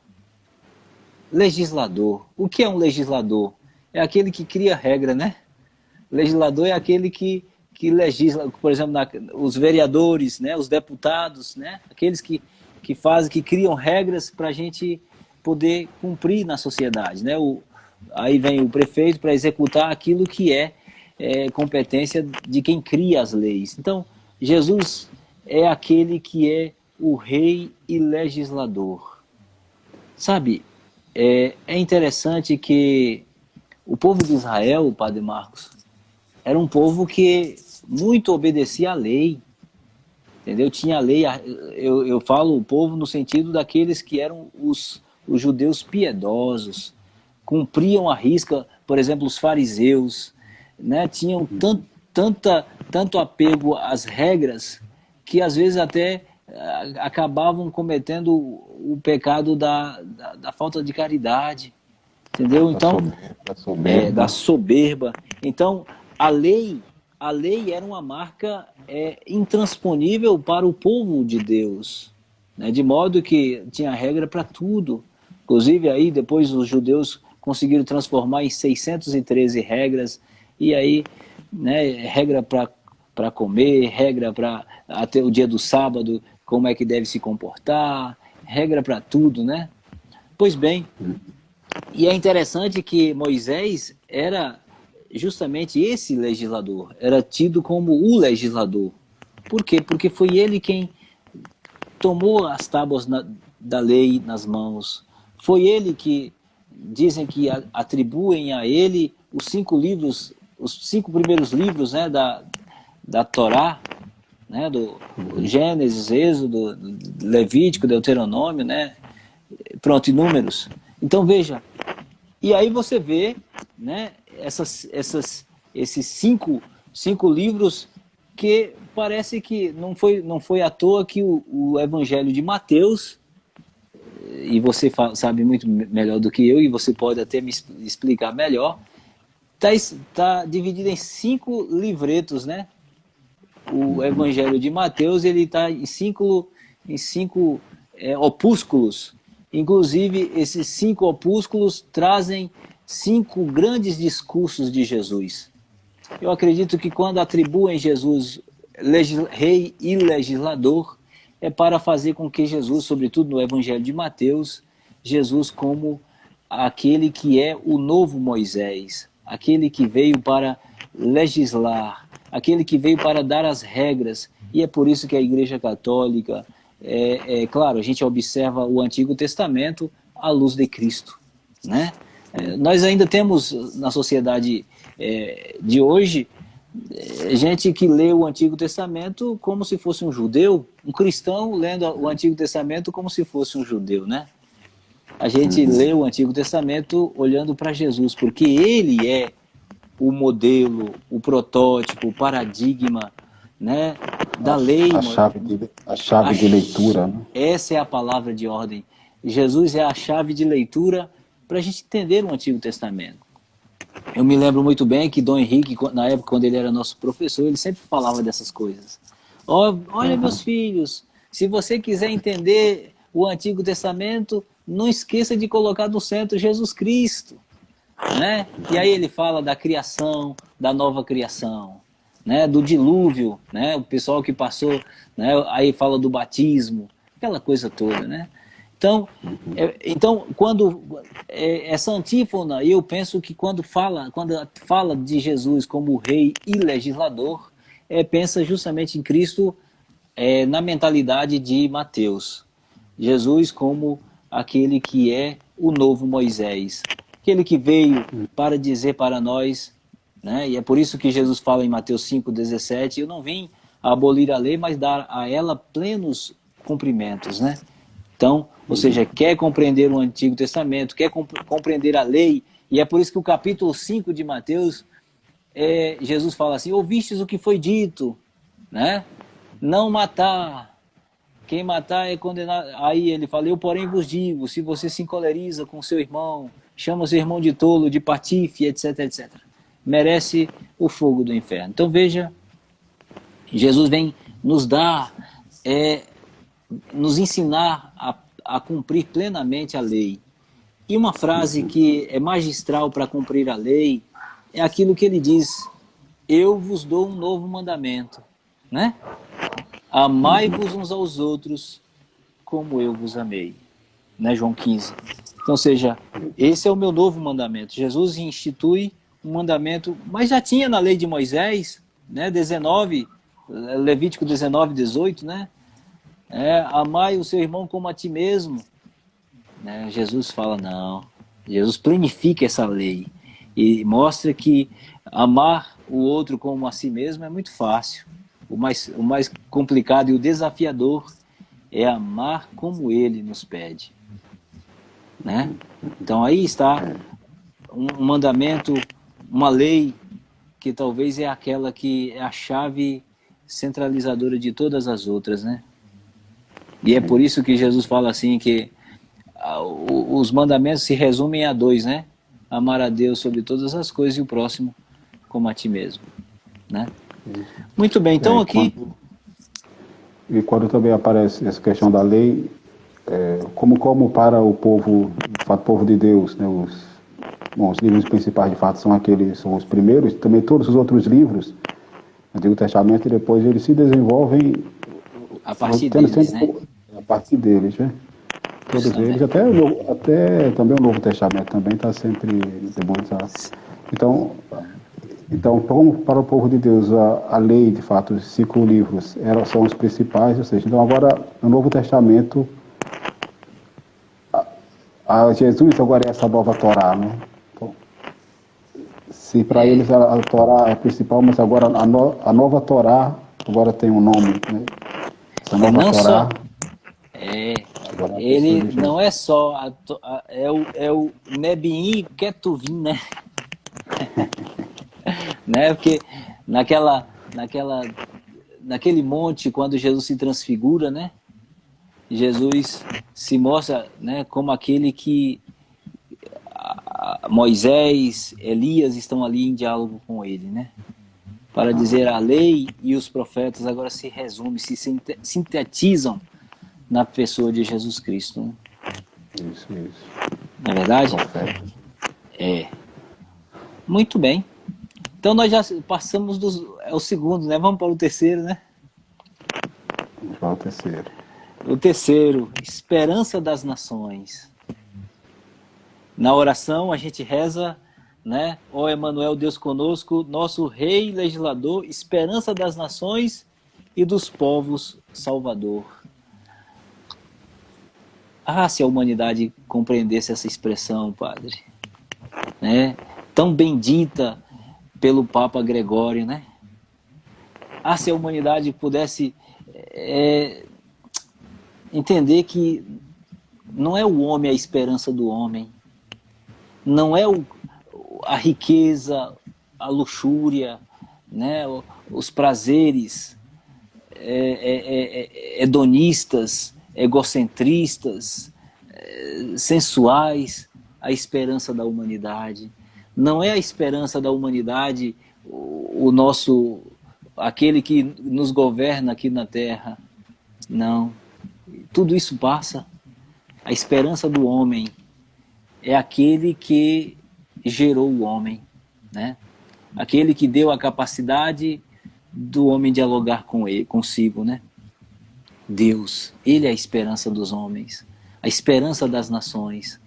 Legislador. O que é um legislador? É aquele que cria regra, né? Legislador é aquele que legisla, por exemplo, os vereadores, né? Os deputados, né? Aqueles que criam regras para a gente poder cumprir na sociedade, né? Aí vem o prefeito para executar aquilo que é competência de quem cria as leis. Então, Jesus é aquele que é o rei e legislador. Sabe, é interessante que o povo de Israel, padre Marcos, era um povo que muito obedecia à lei, entendeu? Tinha a lei, eu falo o povo no sentido daqueles que eram os judeus piedosos, cumpriam à risca, por exemplo, os fariseus, né? Tinham tanto apego às regras que às vezes até acabavam cometendo o pecado da falta de caridade, entendeu? Então, da soberba. Então, a lei era uma marca intransponível para o povo de Deus, né? De modo que tinha regra para tudo. Inclusive, aí depois os judeus conseguiram transformar em 613 regras, e aí, né, regra para comer, regra para até o dia do sábado, como é que deve se comportar, regra para tudo, né? Pois bem, e é interessante que Moisés era justamente esse legislador, era tido como o legislador. Por quê? Porque foi ele quem tomou as tábuas da lei nas mãos, foi ele que dizem que atribuem a ele os 5 livros, os 5 primeiros livros, né, da Torá, né, do Gênesis, Êxodo, Levítico, Deuteronômio, né, pronto, e Números. Então veja, e aí você vê, né, esses cinco livros que parece que não foi à toa que o Evangelho de Mateus, e você sabe muito melhor do que eu, e você pode até me explicar melhor, está dividido em 5 livretos, né? O Evangelho de Mateus, ele está em cinco opúsculos. Inclusive, esses 5 opúsculos trazem 5 grandes discursos de Jesus. Eu acredito que quando atribuem Jesus rei e legislador, é para fazer com que Jesus, sobretudo no Evangelho de Mateus, Jesus como aquele que é o novo Moisés, aquele que veio para legislar, aquele que veio para dar as regras. E é por isso que a Igreja Católica, claro, a gente observa o Antigo Testamento à luz de Cristo, né? Nós ainda temos na sociedade de hoje gente que lê o Antigo Testamento como se fosse um judeu, um cristão lendo o Antigo Testamento como se fosse um judeu, né? A gente lê o Antigo Testamento olhando para Jesus, porque ele é o modelo, o protótipo, o paradigma, né, da lei. A chave de leitura. Né? Essa é a palavra de ordem. Jesus é a chave de leitura para a gente entender o Antigo Testamento. Eu me lembro muito bem que Dom Henrique, na época quando ele era nosso professor, ele sempre falava dessas coisas. Olha, meus filhos, Se você quiser entender o Antigo Testamento, não esqueça de colocar no centro Jesus Cristo, né? E aí ele fala da criação, da nova criação, né? Do dilúvio, né? O pessoal que passou, né? Aí fala do batismo, aquela coisa toda, né? Então, quando essa antífona, eu penso que quando fala de Jesus como rei e legislador, pensa justamente em Cristo, na mentalidade de Mateus. Jesus como aquele que é o novo Moisés, aquele que veio para dizer para nós, né? E é por isso que Jesus fala em Mateus 5,17, eu não vim abolir a lei, mas dar a ela plenos cumprimentos, né? Então, ou seja, quer compreender o Antigo Testamento, quer compreender a lei, e é por isso que o capítulo 5 de Mateus, Jesus fala assim, ouvistes o que foi dito, né? Não matar, quem matar é condenado. Aí ele fala, eu porém vos digo, se você se encoleriza com seu irmão, chama seu irmão de tolo, de patife, etc, etc, merece o fogo do inferno. Então veja, Jesus vem nos dar, nos ensinar a cumprir plenamente a lei. E uma frase que é magistral para cumprir a lei é aquilo que ele diz, eu vos dou um novo mandamento, né? Amai-vos uns aos outros como eu vos amei, né? João 15. Então, ou seja, esse é o meu novo mandamento. Jesus institui um mandamento, mas já tinha na lei de Moisés, né? 19, Levítico 19, 18, né? Amai o seu irmão como a ti mesmo, né? Jesus fala, não. Jesus planifica essa lei e mostra que amar o outro como a si mesmo é muito fácil. O mais complicado e o desafiador é amar como ele nos pede, né? Então aí está um mandamento, uma lei que talvez é aquela que é a chave centralizadora de todas as outras, né? E é por isso que Jesus fala assim que os mandamentos se resumem a dois, né? Amar a Deus sobre todas as coisas e o próximo como a ti mesmo, né? Muito bem, então aqui... E quando também aparece essa questão da lei, como para o povo, de fato, povo de Deus, né? Os livros principais, de fato, são os primeiros, também todos os outros livros, o Antigo Testamento, e depois eles se desenvolvem a partir deles, né? A partir deles, né? Todos eles, até também o Novo Testamento também está sempre demonizado. Então, como para o povo de Deus a lei, de fato, os 5 livros são os principais, ou seja, então agora no Novo Testamento, Jesus agora é essa nova Torá, né? Então, se para eles a Torá é a principal, mas agora a nova Torá agora tem um nome, né? Essa nova Torá... Ele não é só, é o Nebiim Ketuvim, né? Né? Porque naquele monte, quando Jesus se transfigura, né? Jesus se mostra, né, como aquele que Moisés, Elias estão ali em diálogo com ele, né? Para dizer a lei e os profetas agora se resumem, se sintetizam na pessoa de Jesus Cristo, né? Isso. Não é verdade? Muito bem. Então nós já passamos é o segundo, né? Vamos para o terceiro, né? Vamos para o terceiro. O terceiro, esperança das nações. Na oração a gente reza, né? Ó Emmanuel, Deus conosco, nosso Rei e Legislador, esperança das nações e dos povos, Salvador. Se a humanidade compreendesse essa expressão, Padre, né? Tão bendita pelo Papa Gregório, né? Se a humanidade pudesse entender que não é o homem a esperança do homem, não é a riqueza, a luxúria, né? Os prazeres hedonistas, egocentristas, sensuais, a esperança da humanidade. Não é a esperança da humanidade aquele que nos governa aqui na Terra. Não. tudo isso passa. A esperança do homem é aquele que gerou o homem, né? Aquele que deu a capacidade do homem dialogar com ele, consigo, né? Deus, ele é a esperança dos homens, a esperança das nações.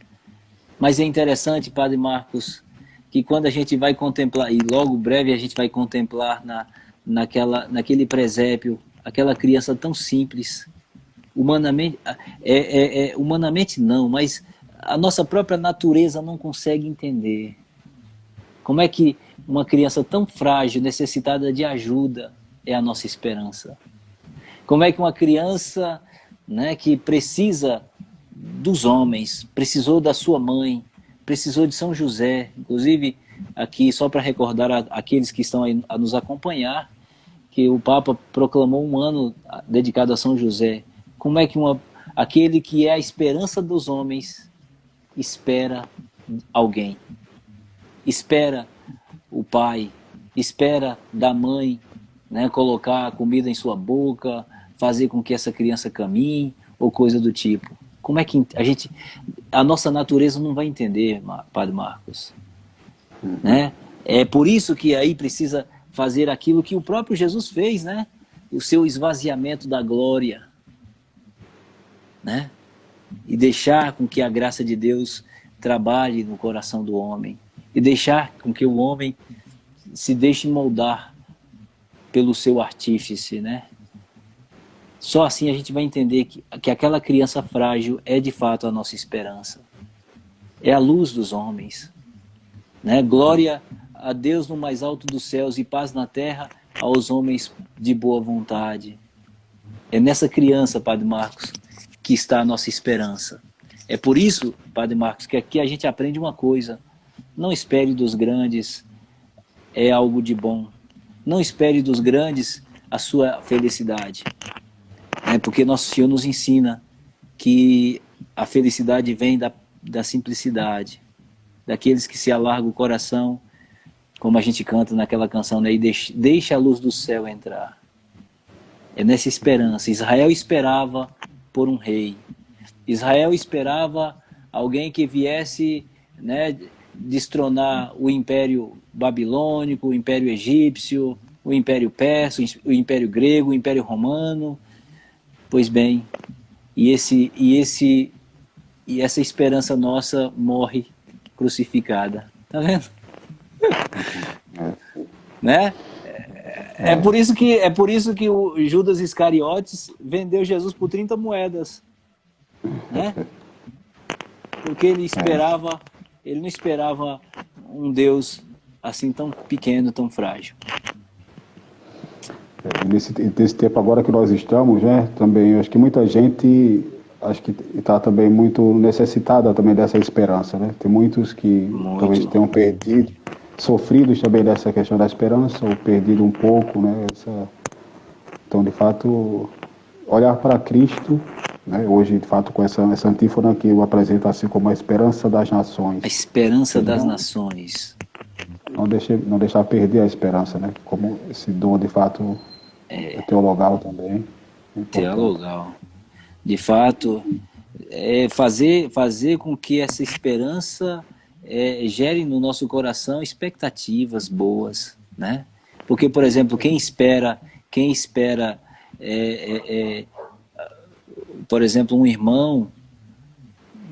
Mas é interessante, Padre Marcos, que quando a gente vai contemplar, e logo breve a gente vai contemplar naquele presépio, aquela criança tão simples, humanamente, humanamente não, mas a nossa própria natureza não consegue entender. Como é que uma criança tão frágil, necessitada de ajuda, é a nossa esperança? Como é que uma criança, né, que precisa dos homens, precisou da sua mãe, precisou de São José, inclusive aqui só para recordar aqueles que estão aí a nos acompanhar, que o Papa proclamou um ano dedicado a São José. Como é que aquele que é a esperança dos homens espera alguém? Espera o pai, espera da mãe, né, colocar a comida em sua boca, fazer com que essa criança caminhe, ou coisa do tipo. Como é que a nossa natureza não vai entender, Padre Marcos? Né? É por isso que aí precisa fazer aquilo que o próprio Jesus fez, né? O seu esvaziamento da glória, né? E deixar com que a graça de Deus trabalhe no coração do homem, e deixar com que o homem se deixe moldar pelo seu artífice, né? Só assim a gente vai entender que aquela criança frágil é de fato a nossa esperança. É a luz dos homens, né? Glória a Deus no mais alto dos céus e paz na terra aos homens de boa vontade. É nessa criança, Padre Marcos, que está a nossa esperança. É por isso, Padre Marcos, que aqui a gente aprende uma coisa: não espere dos grandes algo de bom. Não espere dos grandes a sua felicidade. Porque Nosso Senhor nos ensina que a felicidade vem da simplicidade, daqueles que se alargam o coração, como a gente canta naquela canção, né? E deixa a luz do céu entrar. É nessa esperança. Israel esperava por um rei. Israel esperava alguém que viesse, né, destronar o Império Babilônico, o Império Egípcio, o Império Persa, o Império Grego, o Império Romano. Pois bem, e essa esperança nossa morre crucificada. Tá vendo? Né? É por isso que o Judas Iscariotes vendeu Jesus por 30 moedas. Né? Porque ele não esperava um Deus assim tão pequeno, tão frágil. Nesse tempo agora que nós estamos, né, também acho que muita gente está também muito necessitada também dessa esperança, né? Tem muitos que talvez tenham perdido, sofrido também dessa questão da esperança, ou perdido um pouco, né? Então, de fato, olhar para Cristo, né? Hoje, de fato, com essa antífona que eu apresento assim como a esperança das nações. A esperança das nações. Não deixar perder a esperança, né? Como esse dom, de fato, é teologal também. Teologal. De fato, fazer com que essa esperança gere no nosso coração expectativas boas, né? Porque, por exemplo, quem espera, por exemplo, um irmão,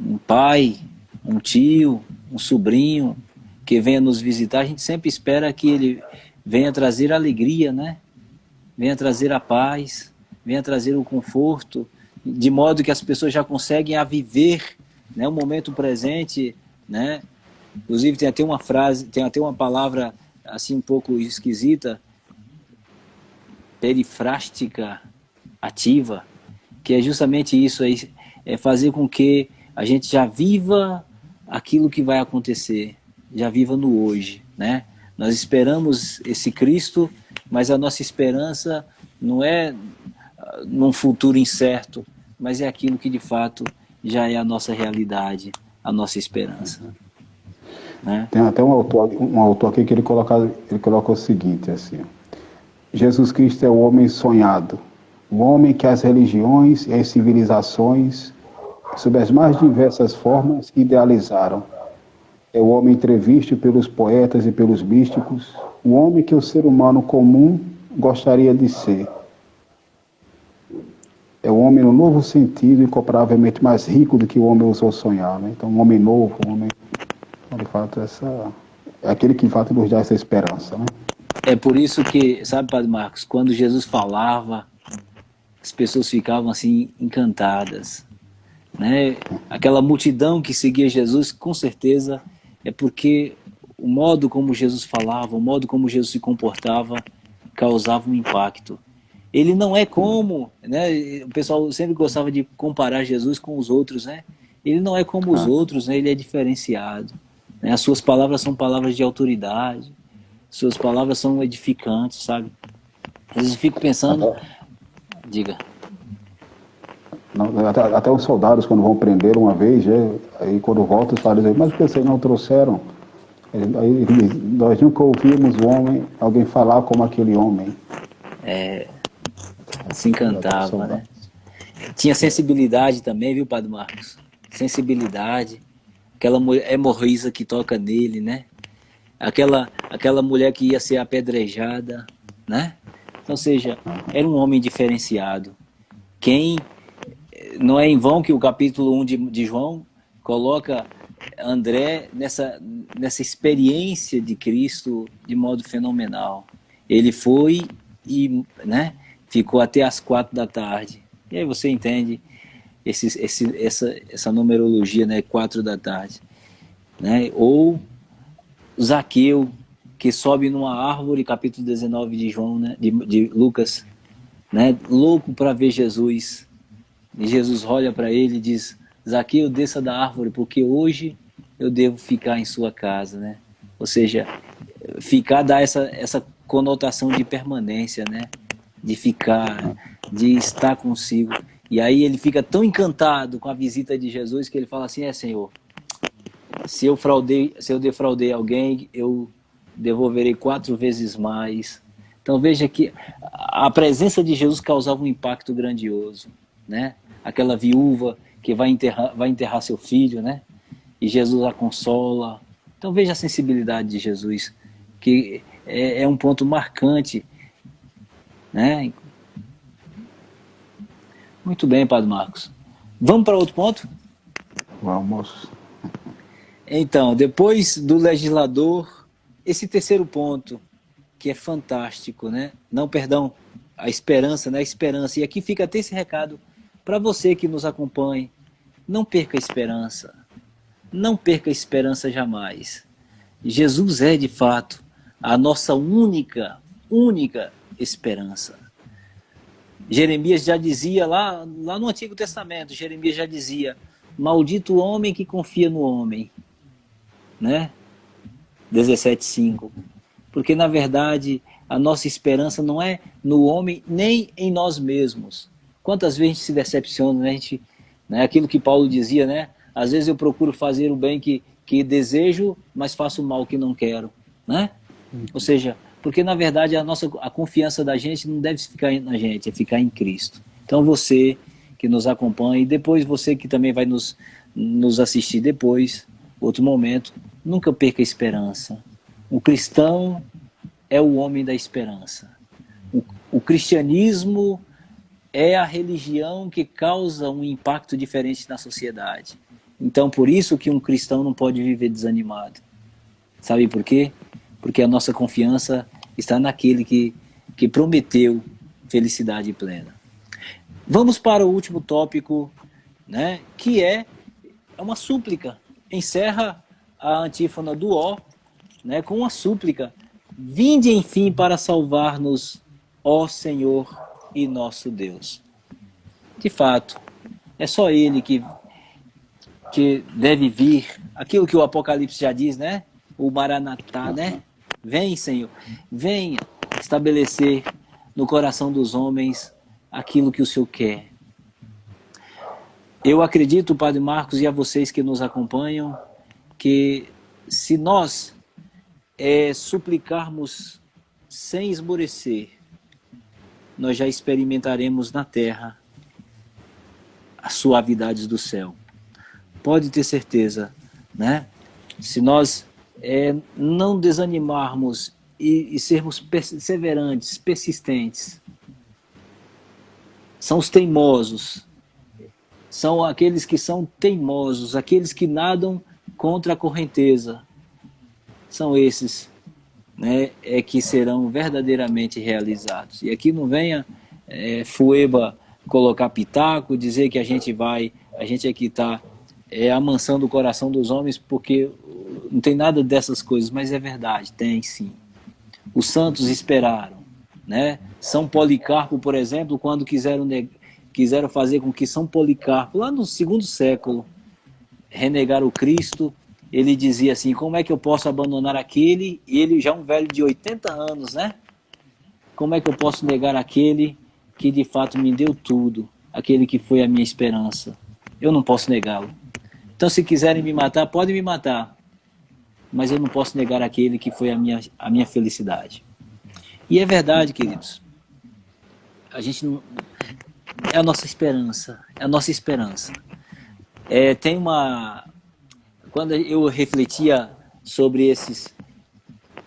um pai, um tio, um sobrinho que venha nos visitar, a gente sempre espera que ele venha trazer alegria, né? Venha trazer a paz, venha trazer o conforto, de modo que as pessoas já conseguem a viver, né, o momento presente, né? Inclusive tem até uma frase, tem até uma palavra assim um pouco esquisita, perifrástica ativa, que é justamente isso aí, é fazer com que a gente já viva aquilo que vai acontecer, já viva no hoje, né? Nós esperamos esse Cristo, mas a nossa esperança não é num futuro incerto, mas é aquilo que de fato já é a nossa realidade, a nossa esperança. Né? Tem até um autor aqui que ele coloca o seguinte, assim: Jesus Cristo é o homem sonhado, O homem que as religiões e as civilizações, sob as mais diversas formas, idealizaram. É o homem entrevisto pelos poetas e pelos místicos, o homem que o ser humano comum gostaria de ser. É o homem no novo sentido, incomparavelmente mais rico do que o homem ousou sonhar. Né? Então, um homem novo, um homem, de fato, é aquele que, de fato, nos dá essa esperança. Né? É por isso que, sabe, Padre Marcos, quando Jesus falava, as pessoas ficavam assim encantadas, né? Aquela multidão que seguia Jesus, com certeza, é porque o modo como Jesus falava, o modo como Jesus se comportava, causava um impacto. Ele não é como, né? O pessoal sempre gostava de comparar Jesus com os outros, né? Ele não é como os outros, né? Ele é diferenciado. Né? As suas palavras são palavras de autoridade, suas palavras são edificantes, sabe? Às vezes eu fico pensando, diga. Não, até os soldados, quando vão prender uma vez, aí quando voltam, falam, mas por que vocês não trouxeram? Aí ele diz, nós nunca ouvimos alguém falar como aquele homem. Se encantava, né? Tinha sensibilidade também, viu, Padre Marcos? Sensibilidade. Aquela hemorroísa que toca nele, né? Aquela mulher que ia ser apedrejada, né? Ou seja, era um homem diferenciado. Não é em vão que o capítulo 1 de João coloca André nessa experiência de Cristo de modo fenomenal. Ele foi e, né, ficou até as 4 da tarde. E aí você entende essa numerologia, né, 4 da tarde. Né? Ou Zaqueu, que sobe numa árvore, capítulo 19 de João, né, de Lucas, né, louco para ver Jesus. E Jesus olha para ele e diz, Zaqueu, desça da árvore, porque hoje eu devo ficar em sua casa, né? Ou seja, ficar dá essa conotação de permanência, né? De ficar, de estar consigo. E aí ele fica tão encantado com a visita de Jesus que ele fala assim, Senhor, se eu defraudei alguém, eu devolverei 4 vezes mais. Então veja que a presença de Jesus causava um impacto grandioso, né? Aquela viúva que vai enterrar seu filho, né? E Jesus a consola. Então veja a sensibilidade de Jesus, que é um ponto marcante, né? Muito bem, Padre Marcos. Vamos para outro ponto? Vamos. Então, depois do legislador, esse terceiro ponto, que é fantástico, né? Não, perdão, a esperança, né? A esperança. E aqui fica até esse recado para você que nos acompanhe. Não perca a esperança. Não perca a esperança jamais. Jesus é, de fato, a nossa única esperança. Jeremias já dizia, lá no Antigo Testamento, Jeremias já dizia, maldito o homem que confia no homem. Né? 17:5. Porque, na verdade, a nossa esperança não é no homem, nem em nós mesmos. Quantas vezes a gente se decepciona, né? Aquilo que Paulo dizia, né? Às vezes eu procuro fazer o bem que desejo, mas faço o mal que não quero, né? Ou seja, porque na verdade a confiança da gente não deve ficar na gente, é ficar em Cristo. Então você que nos acompanha, e depois você que também vai nos assistir depois, outro momento, nunca perca a esperança. O cristão é o homem da esperança. O cristianismo é a religião que causa um impacto diferente na sociedade. Então, por isso que um cristão não pode viver desanimado. Sabe por quê? Porque a nossa confiança está naquele que prometeu felicidade plena. Vamos para o último tópico, né, que é uma súplica. Encerra a antífona do Ó, né, com uma súplica. Vinde, enfim, para salvar-nos, ó Senhor e nosso Deus. De fato, é só Ele que deve vir. Aquilo que o Apocalipse já diz, né? O Maranatá, né? Vem, Senhor. Venha estabelecer no coração dos homens aquilo que o Senhor quer. Eu acredito, Padre Marcos, e a vocês que nos acompanham, que se nós suplicarmos sem esmorecer, nós já experimentaremos na terra as suavidades do céu. Pode ter certeza, né? Se nós não desanimarmos e sermos perseverantes, persistentes, são os teimosos, são aqueles que são teimosos, aqueles que nadam contra a correnteza, são esses, né, que serão verdadeiramente realizados. E aqui não venha Fueba colocar pitaco, dizer que a gente aqui está amansando o coração dos homens, porque não tem nada dessas coisas, mas é verdade, tem sim. Os santos esperaram, né? São Policarpo, por exemplo, quando quiseram fazer com que São Policarpo, lá no 2º século, renegar o Cristo, ele dizia assim: como é que eu posso abandonar aquele, e ele já um velho de 80 anos, né? Como é que eu posso negar aquele que de fato me deu tudo, aquele que foi a minha esperança? Eu não posso negá-lo. Então, se quiserem me matar, podem me matar, mas eu não posso negar aquele que foi a minha felicidade. E é verdade, queridos. A gente não... É a nossa esperança, é a nossa esperança. Tem uma... Quando eu refletia sobre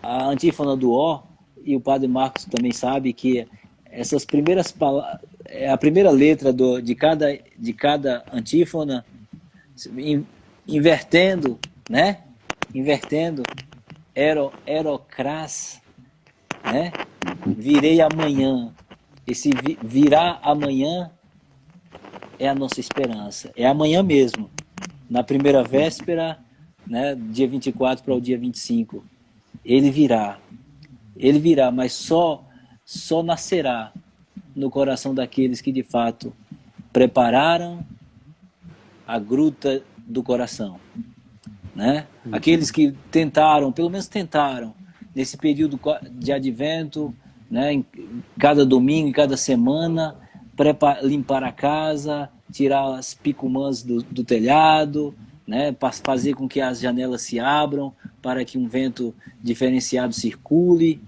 a antífona do Ó, e o Padre Marcos também sabe que essas primeiras palavras, a primeira letra de cada antífona, invertendo, né? Invertendo, erocras, né? Virei amanhã. Esse virá amanhã é a nossa esperança. É amanhã mesmo. Na primeira véspera, né, dia 24 para o dia 25. Ele virá. Ele virá, mas só nascerá no coração daqueles que de fato prepararam a gruta do coração, né? Aqueles que tentaram, pelo menos tentaram, nesse período de advento, né, em cada domingo, em cada semana, limpar a casa, tirar as picumãs do telhado, né, fazer com que as janelas se abram para que um vento diferenciado circule.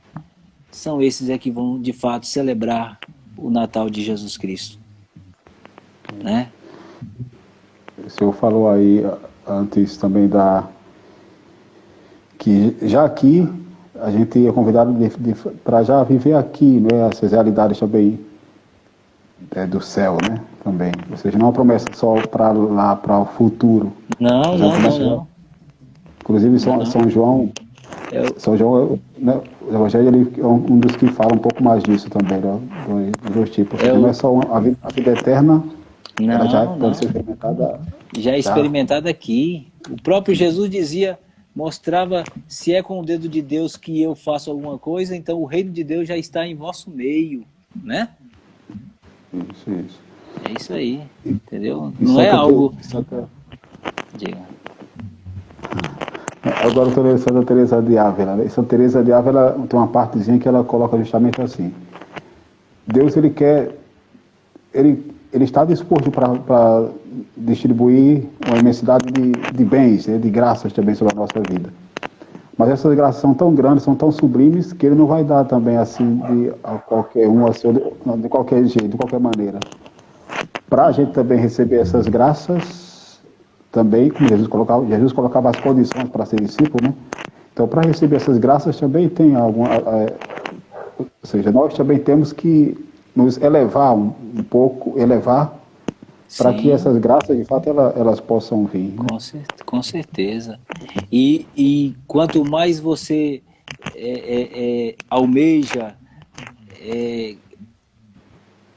São esses que vão de fato celebrar o Natal de Jesus Cristo, né? O senhor falou aí antes também que já aqui a gente é convidado para já viver aqui, né, essas realidades também do céu, né, também. Ou seja, não é uma promessa só para lá, para o futuro. Não. Inclusive São João, né, o Evangelho ele é um dos que fala um pouco mais disso também, dos dois tipos. Não é só a vida eterna, ela já pode ser experimentada. Já é experimentada aqui. O próprio Jesus mostrava, se é com o dedo de Deus que eu faço alguma coisa, então o reino de Deus já está em vosso meio, né? Isso. É isso aí, entendeu? Não é algo... Diga. Agora eu estou lendo Santa Teresa de Ávila. E Santa Teresa de Ávila tem uma partezinha que ela coloca justamente assim: Deus ele está disposto para distribuir uma imensidade de bens, né, de graças também sobre a nossa vida. Mas essas graças são tão grandes, são tão sublimes, que ele não vai dar também assim a qualquer um, assim, de qualquer jeito, de qualquer maneira. Para a gente também receber essas graças, também, como Jesus colocava as condições para ser discípulo, né? Então, para receber essas graças também tem alguma... ou seja, nós também temos que nos elevar um pouco, para que essas graças, de fato, elas possam vir. Né? Com certeza. E quanto mais você almeja,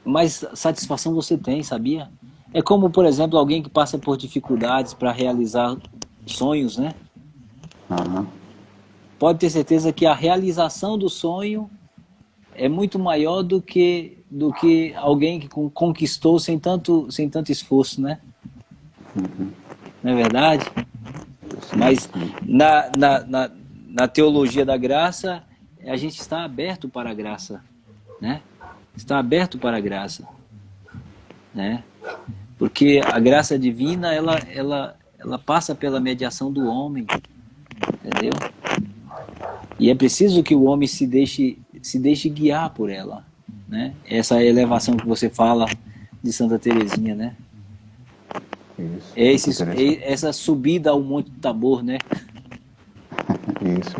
mais satisfação você tem, sabia? É como, por exemplo, alguém que passa por dificuldades para realizar sonhos, né? Uhum. Pode ter certeza que a realização do sonho é muito maior do que alguém que conquistou sem tanto esforço, né? Uhum. Não é verdade? Mas na teologia da graça, a gente está aberto para a graça, né? Está aberto para a graça, né? Porque a graça divina, ela passa pela mediação do homem, entendeu? E é preciso que o homem se deixe guiar por ela, né? Essa elevação que você fala de Santa Teresinha, né? Isso, Essa subida ao Monte Tabor, né? isso.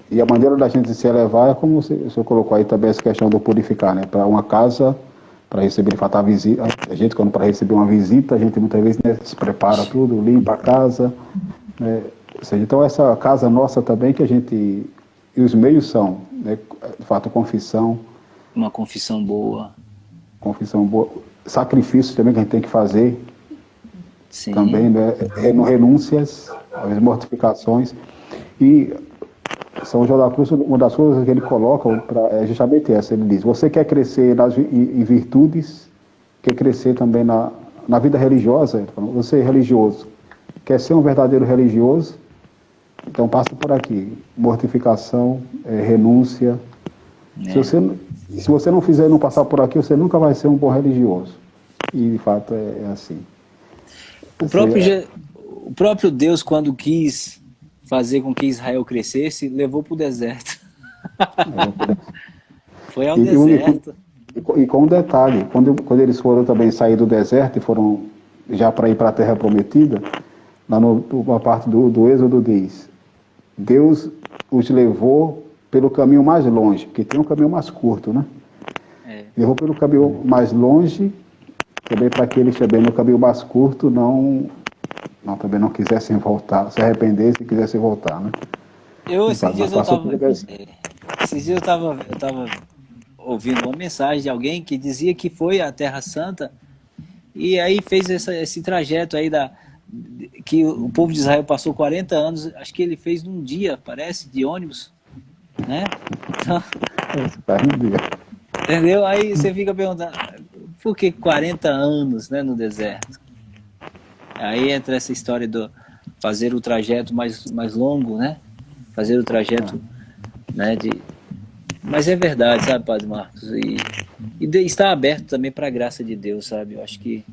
E a maneira da gente se elevar é como o senhor colocou aí também essa questão do purificar, né? Para uma casa, para receber, de fato, a visita, a gente quando para receber uma visita, a gente muitas vezes, né, se prepara tudo, limpa a casa, né? Ou seja, então essa casa nossa também que a gente, e os meios são, né, de fato, confissão. Uma confissão boa. Confissão boa. Sacrifícios também que a gente tem que fazer. Sim. Também, né? Renúncias, as mortificações. E São João da Cruz, uma das coisas que ele coloca é justamente essa. Ele diz, você quer crescer em virtudes, quer crescer também na vida religiosa, você é religioso, quer ser um verdadeiro religioso, então passa por aqui. Mortificação, renúncia. Se você não fizer e não passar por aqui, você nunca vai ser um bom religioso. E de fato é assim. O próprio Deus, quando quis fazer com que Israel crescesse, levou para o deserto. Foi ao deserto. E com um detalhe, quando eles foram também sair do deserto e foram já para ir para a Terra Prometida, lá numa parte do Êxodo diz, Deus os levou pelo caminho mais longe, porque tem um caminho mais curto, né? Levou pelo caminho mais longe, também para que eles também no caminho mais curto também não quisessem voltar, se arrependessem e quisessem voltar, né? Esses dias eu estava ouvindo uma mensagem de alguém que dizia que foi à Terra Santa e aí fez esse trajeto aí que o povo de Israel passou 40 anos, acho que ele fez num dia, parece, de ônibus, né? Então, entendeu? Aí você fica perguntando, por que 40 anos, né, no deserto? Aí entra essa história do fazer o trajeto mais longo, né? Fazer o trajeto, né, Mas é verdade, sabe, Padre Marcos? E está aberto também para a graça de Deus, sabe? Eu acho que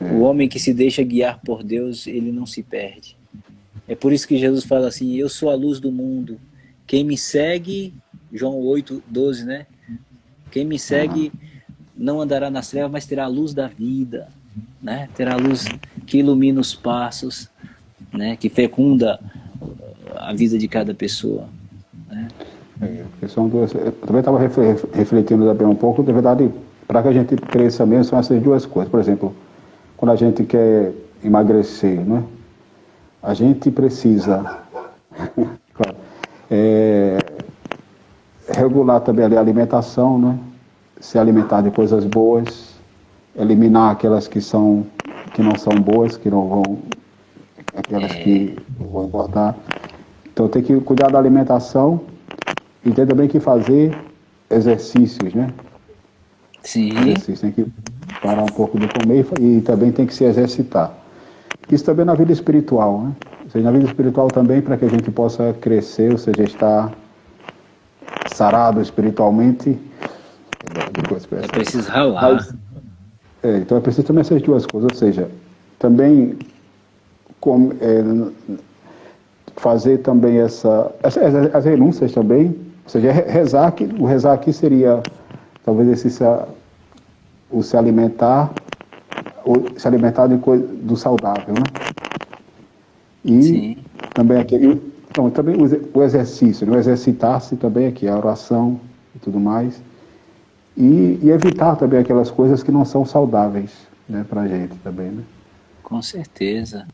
o homem que se deixa guiar por Deus, ele não se perde. É por isso que Jesus fala assim, eu sou a luz do mundo. Quem me segue, João 8:12, né? Quem me segue não andará nas trevas, mas terá a luz da vida, né? Terá a luz que ilumina os passos, né? Que fecunda a vida de cada pessoa, né? Eu também estava refletindo também um pouco, de verdade, para que a gente cresça mesmo, são essas duas coisas. Por exemplo, quando a gente quer emagrecer, né? A gente precisa claro, regular também a alimentação, né? Se alimentar de coisas boas, eliminar aquelas que não são boas, aquelas que vão engordar. Então tem que cuidar da alimentação e tem também que fazer exercícios, né? Sim. Exercícios, tem que parar um pouco de comer e também tem que se exercitar. Isso também na vida espiritual, né? Ou seja, na vida espiritual também, para que a gente possa crescer, ou seja, estar sarado espiritualmente. É preciso ralar. Então é preciso também essas duas coisas, ou seja, também fazer também as renúncias também, ou seja, o rezar aqui seria talvez o se alimentar do saudável, né? E Sim. também também o exercício, né? O exercitar-se também aqui, a oração e tudo mais. E evitar também aquelas coisas que não são saudáveis, né, para a gente também, né? Com certeza.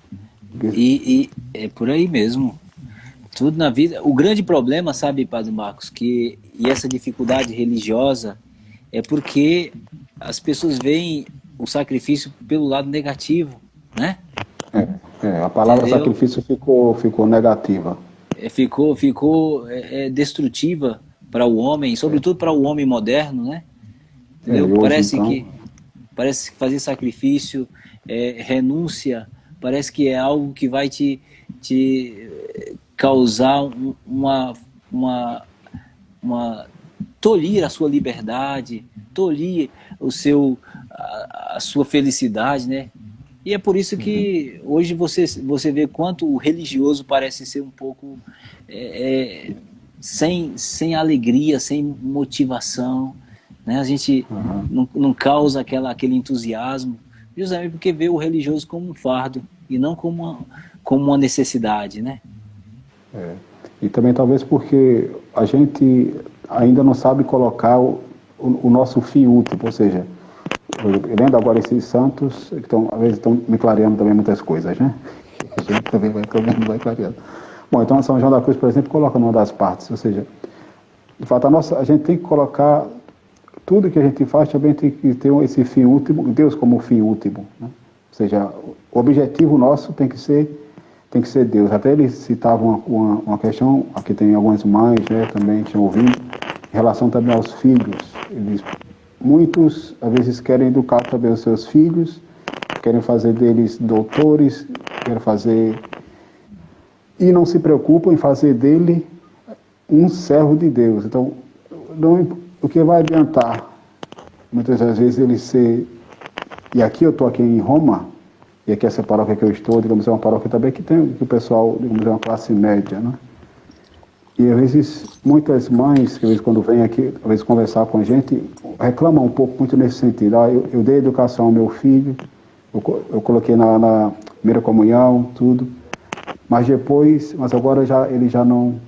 E é por aí mesmo. Tudo na vida. O grande problema, sabe, Padre Marcos, e essa dificuldade religiosa é porque as pessoas veem o sacrifício pelo lado negativo, né? A palavra Entendeu? sacrifício ficou negativa. Ficou destrutiva para o homem, sobretudo para o homem moderno, né? Entendeu? Parece que fazer sacrifício, renúncia, parece que é algo que vai te causar tolir a sua liberdade, tolir a sua felicidade, né? E é por isso que hoje você vê quanto o religioso parece ser um pouco sem alegria, sem motivação, né? A gente não causa aquele entusiasmo, justamente porque vê o religioso como um fardo e não como uma necessidade, né? E também talvez porque a gente ainda não sabe colocar o nosso fim último, ou seja, lendo agora esses santos, às vezes estão me clareando também muitas coisas, né? A gente também vai clareando. Bom, então São João da Cruz, por exemplo, coloca numa das partes, ou seja, de fato a gente tem que colocar tudo que a gente faz também tem que ter esse fim último, Deus como fim último, né? Ou seja, o objetivo nosso tem que ser Deus. Até ele citava uma questão, aqui tem algumas mães, né, também tinham ouvido, em relação também aos filhos. Muitos, às vezes, querem educar também os seus filhos, querem fazer deles doutores, querem fazer... E não se preocupam em fazer dele um servo de Deus. Então, o que vai adiantar, muitas das vezes, ele ser... E aqui eu estou aqui em Roma, e aqui essa paróquia que eu estou, digamos, é uma paróquia também que o pessoal, digamos, é uma classe média, né? E às vezes, muitas mães, que às vezes quando vêm aqui, às vezes conversar com a gente, reclamam um pouco muito nesse sentido. Eu dei educação ao meu filho, eu coloquei na primeira comunhão, tudo, mas agora eles já não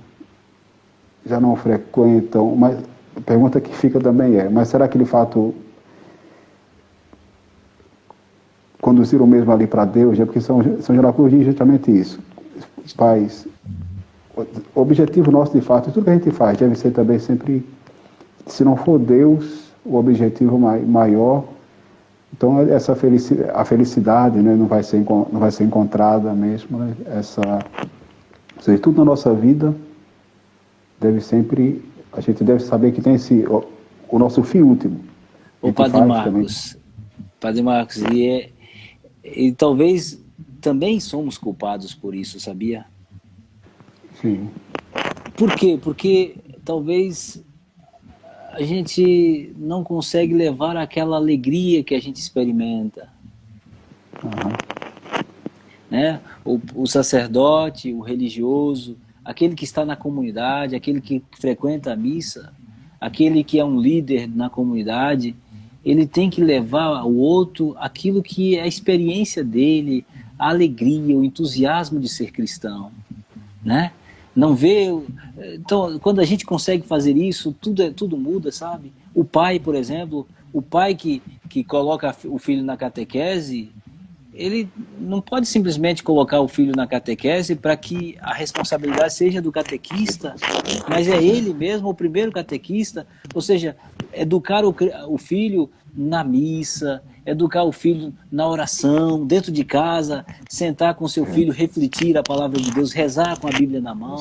frequentam. Mas a pergunta que fica também mas será que de fato conduziram mesmo ali para Deus? Porque São João da Cruz diz justamente isso. Os pais, o objetivo nosso de fato, tudo que a gente faz deve ser também sempre, se não for Deus, o objetivo maior, então a felicidade, né, não vai ser encontrada mesmo, né? Ou seja, tudo na nossa vida a gente deve saber que tem o nosso fim último. O Padre Marcos, e talvez também somos culpados por isso, sabia? Sim. Por quê? Porque talvez a gente não consegue levar aquela alegria que a gente experimenta. Né? O sacerdote, o religioso, aquele que está na comunidade, aquele que frequenta a missa, aquele que é um líder na comunidade, ele tem que levar ao outro aquilo que é a experiência dele, a alegria, o entusiasmo de ser cristão, né? Não vê... Então, quando a gente consegue fazer isso, tudo muda, sabe? O pai, por exemplo, o pai que coloca o filho na catequese, ele não pode simplesmente colocar o filho na catequese para que a responsabilidade seja do catequista, mas é ele mesmo o primeiro catequista, ou seja, educar o filho na missa, educar o filho na oração, dentro de casa, sentar com seu filho, refletir a palavra de Deus, rezar com a Bíblia na mão.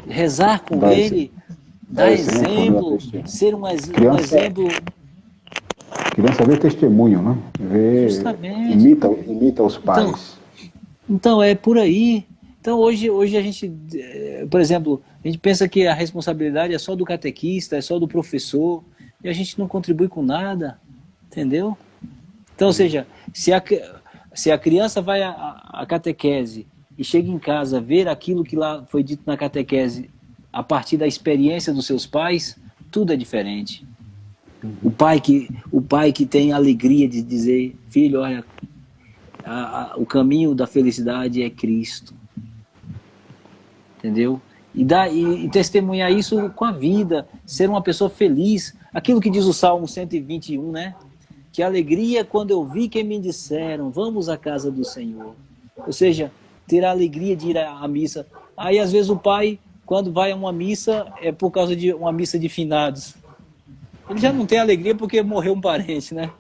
Rezar com ele, dar exemplo, ser um exemplo... Criança vê testemunho, né? Imita os pais. Então é por aí. Então hoje a gente, por exemplo, a gente pensa que a responsabilidade é só do catequista, é só do professor, e a gente não contribui com nada, entendeu? Então, ou seja, se a criança vai à catequese e chega em casa ver aquilo que lá foi dito na catequese a partir da experiência dos seus pais, tudo é diferente. O pai que tem a alegria de dizer, filho, olha, o caminho da felicidade é Cristo. Entendeu? E testemunhar isso com a vida, ser uma pessoa feliz. Aquilo que diz o Salmo 121, né? Que alegria quando eu vi que me disseram, vamos à casa do Senhor. Ou seja, ter a alegria de ir à missa. Aí, às vezes, o pai, quando vai a uma missa, é por causa de uma missa de finados. Ele já não tem alegria porque morreu um parente, né?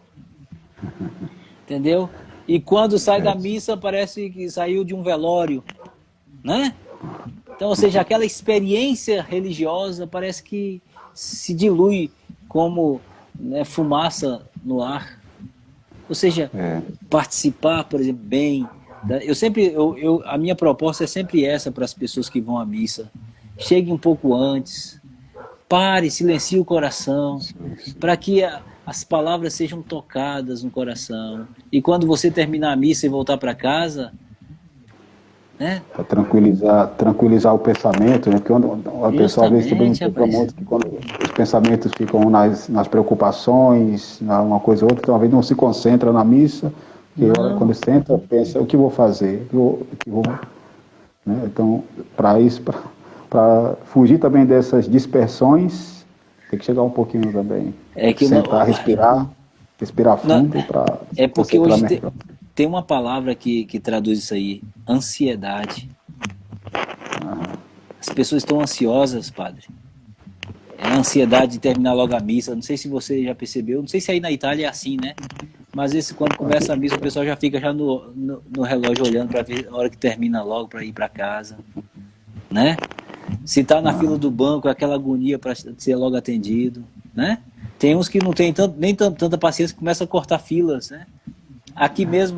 Entendeu? E quando sai da missa, parece que saiu de um velório, né? Então, ou seja, aquela experiência religiosa parece que se dilui como, né, fumaça no ar. Ou seja, participar, por exemplo, bem. A minha proposta é sempre essa para as pessoas que vão à missa. Chegue um pouco antes. Pare, silencie o coração, para que as palavras sejam tocadas no coração. E quando você terminar a missa e voltar para casa, né? Para tranquilizar o pensamento, né? Porque a pessoa às vezes também fica muito que quando os pensamentos ficam nas preocupações, uma coisa ou outra, então às vezes não se concentra na missa, e quando senta, pensa, o que vou fazer? Né? Então, para isso, para fugir também dessas dispersões, tem que chegar um pouquinho também. Sentar, respirar fundo para é porque hoje tem uma palavra que traduz isso aí, ansiedade. As pessoas estão ansiosas, padre. É a ansiedade de terminar logo a missa. Não sei se você já percebeu, não sei se aí na Itália é assim, né? Mas esse, quando começa a missa, o pessoal já fica já no relógio olhando para ver a hora que termina logo para ir para casa, né? Se tá na fila do banco, aquela agonia para ser logo atendido, né? Tem uns que não tem nem tanta paciência que começam a cortar filas, né? Aqui mesmo,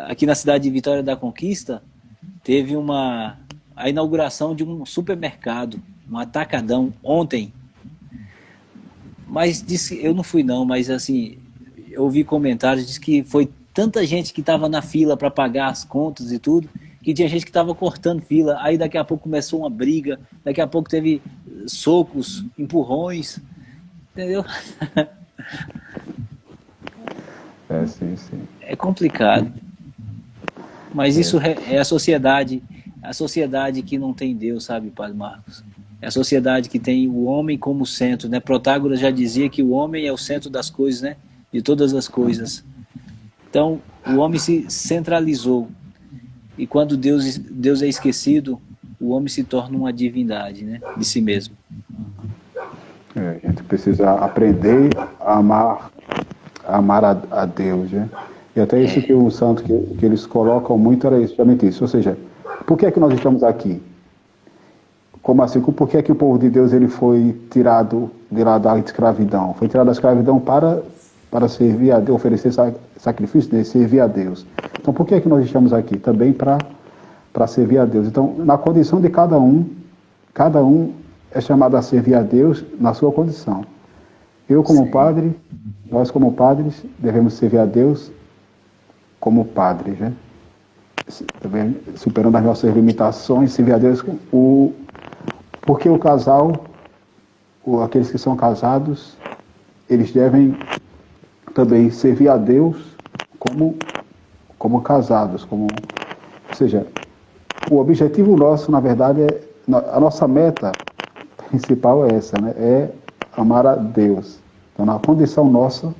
aqui na cidade de Vitória da Conquista, teve a inauguração de um supermercado, um atacadão, ontem. Mas eu não fui não, mas assim, eu ouvi comentários, disse que foi tanta gente que estava na fila para pagar as contas e tudo, que tinha gente que estava cortando fila, aí daqui a pouco começou uma briga, daqui a pouco teve socos, empurrões, entendeu? Sim. É complicado. Mas isso é a sociedade que não tem Deus, sabe, Padre Marcos? É a sociedade que tem o homem como centro, né? Protágoras já dizia que o homem é o centro das coisas, né? De todas as coisas. Então, o homem se centralizou. E quando Deus é esquecido, o homem se torna uma divindade, né? De si mesmo. A gente precisa aprender a amar a Deus, né? E até isso que os santos que eles colocam muito era justamente isso. Ou seja, por que é que nós estamos aqui? Como assim? Por que é que o povo de Deus ele foi tirado de lá da escravidão? Foi tirado da escravidão para servir a Deus, oferecer sacrifício, né? Servir a Deus. Então, por que é que nós estamos aqui? Também para servir a Deus. Então, na condição de cada um é chamado a servir a Deus na sua condição. Eu como padre, nós como padres, devemos servir a Deus como padres, né? Também superando as nossas limitações, servir a Deus porque o casal, aqueles que são casados, eles devem também servir a Deus como casados, ou seja, o objetivo nosso, na verdade, a nossa meta principal é essa, né? É amar a Deus. Então, na condição nossa,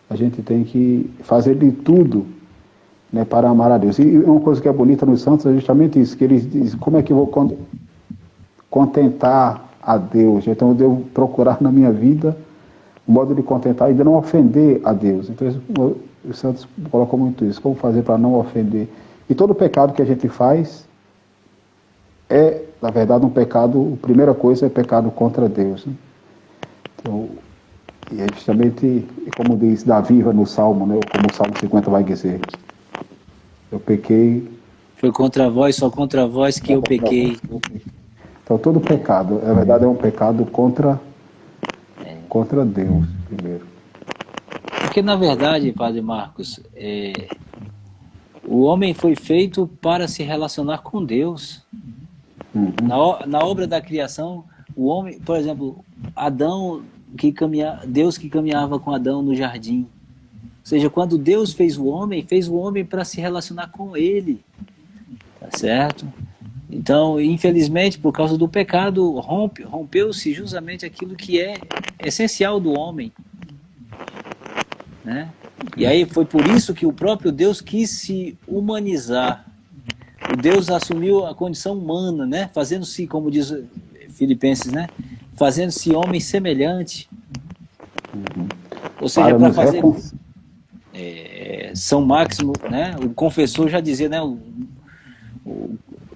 a gente tem que fazer de tudo, né, para amar a Deus. E uma coisa que é bonita nos santos é justamente isso, que eles dizem, como é que eu vou contentar a Deus? Então eu devo procurar na minha vida um modo de contentar e de não ofender a Deus. Então os santos colocam muito isso, como fazer para não ofender. E todo pecado que a gente faz é, na verdade, um pecado, a primeira coisa é pecado contra Deus, né? Então, e é justamente, como diz Davi no Salmo, né, como o Salmo 50 vai dizer, eu pequei... Foi contra vós, só contra vós que eu pequei. Então, todo pecado, na verdade, é um pecado contra Deus, primeiro. Porque, na verdade, Padre Marcos, o homem foi feito para se relacionar com Deus. Uhum. Na obra da criação, o homem, por exemplo, Deus que caminhava com Adão no jardim. Ou seja, quando Deus fez o homem para se relacionar com ele. Tá certo? Então, infelizmente, por causa do pecado, rompeu-se justamente aquilo que é essencial do homem, né? E aí foi por isso que o próprio Deus quis se humanizar. O Deus assumiu a condição humana, né? Fazendo-se, como diz Filipenses, né? Fazendo-se homem semelhante. Uhum. Ou seja, para fazer... São Máximo, né? O confessor já dizia, né?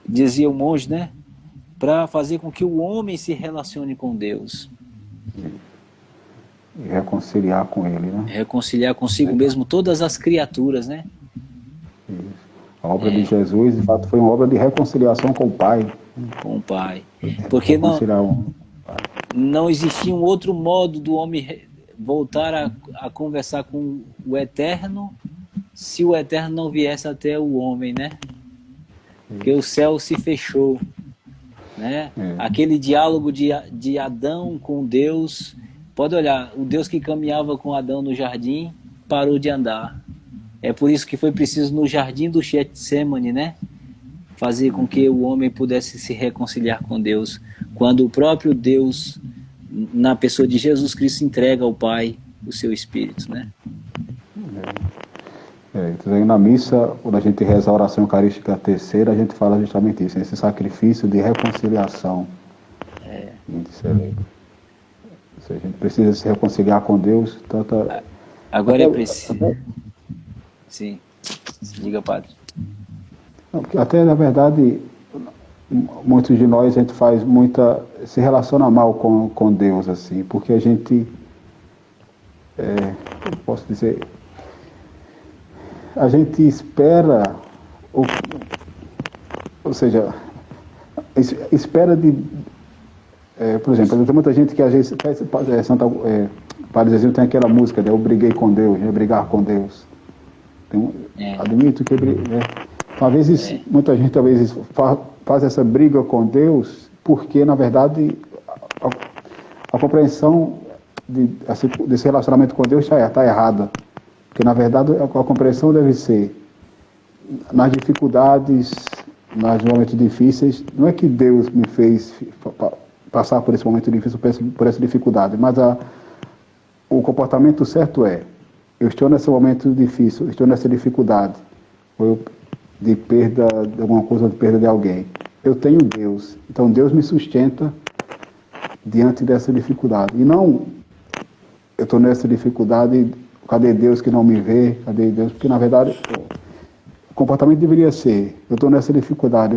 Dizia o monge, né? Para fazer com que o homem se relacione com Deus. E reconciliar com ele, né? Reconciliar consigo mesmo todas as criaturas, né? Isso. A obra de Jesus, de fato, foi uma obra de reconciliação com o Pai. Com o Pai. Porque não existia um outro modo do homem voltar a conversar com o Eterno se o Eterno não viesse até o homem, né? porque o céu se fechou, né? Aquele diálogo de Adão com Deus, pode olhar, o Deus que caminhava com Adão no jardim parou de andar. É por isso que foi preciso no jardim do Getsêmani, né? Fazer com que o homem pudesse se reconciliar com Deus, quando o próprio Deus, na pessoa de Jesus Cristo, entrega ao Pai o seu Espírito, né? Então, na missa, quando a gente reza a oração eucarística terceira, a gente fala justamente isso, esse sacrifício de reconciliação. A gente celebra. A gente precisa se reconciliar com Deus. Agora é preciso. Sim. Diga, padre. Até, na verdade, muitos de nós, a gente faz se relaciona mal com Deus, assim, porque a gente, posso dizer, a gente espera, ou seja, espera por exemplo, tem muita gente que às vezes Padre Zezinho tem aquela música, né? Eu briguei com Deus, eu brigar com Deus. Admito que às vezes, muita gente às vezes faz essa briga com Deus porque, na verdade, a compreensão desse relacionamento com Deus está errada. Porque, na verdade, a compreensão deve ser nas dificuldades, nos momentos difíceis. Não é que Deus me fez passar por esse momento difícil, por essa dificuldade, mas o comportamento certo eu estou nesse momento difícil, estou nessa dificuldade, de perda de alguma coisa, de perda de alguém. Eu tenho Deus, então Deus me sustenta diante dessa dificuldade. E não, eu estou nessa dificuldade, cadê Deus que não me vê? Cadê Deus? Porque, na verdade, o comportamento deveria ser, eu estou nessa dificuldade,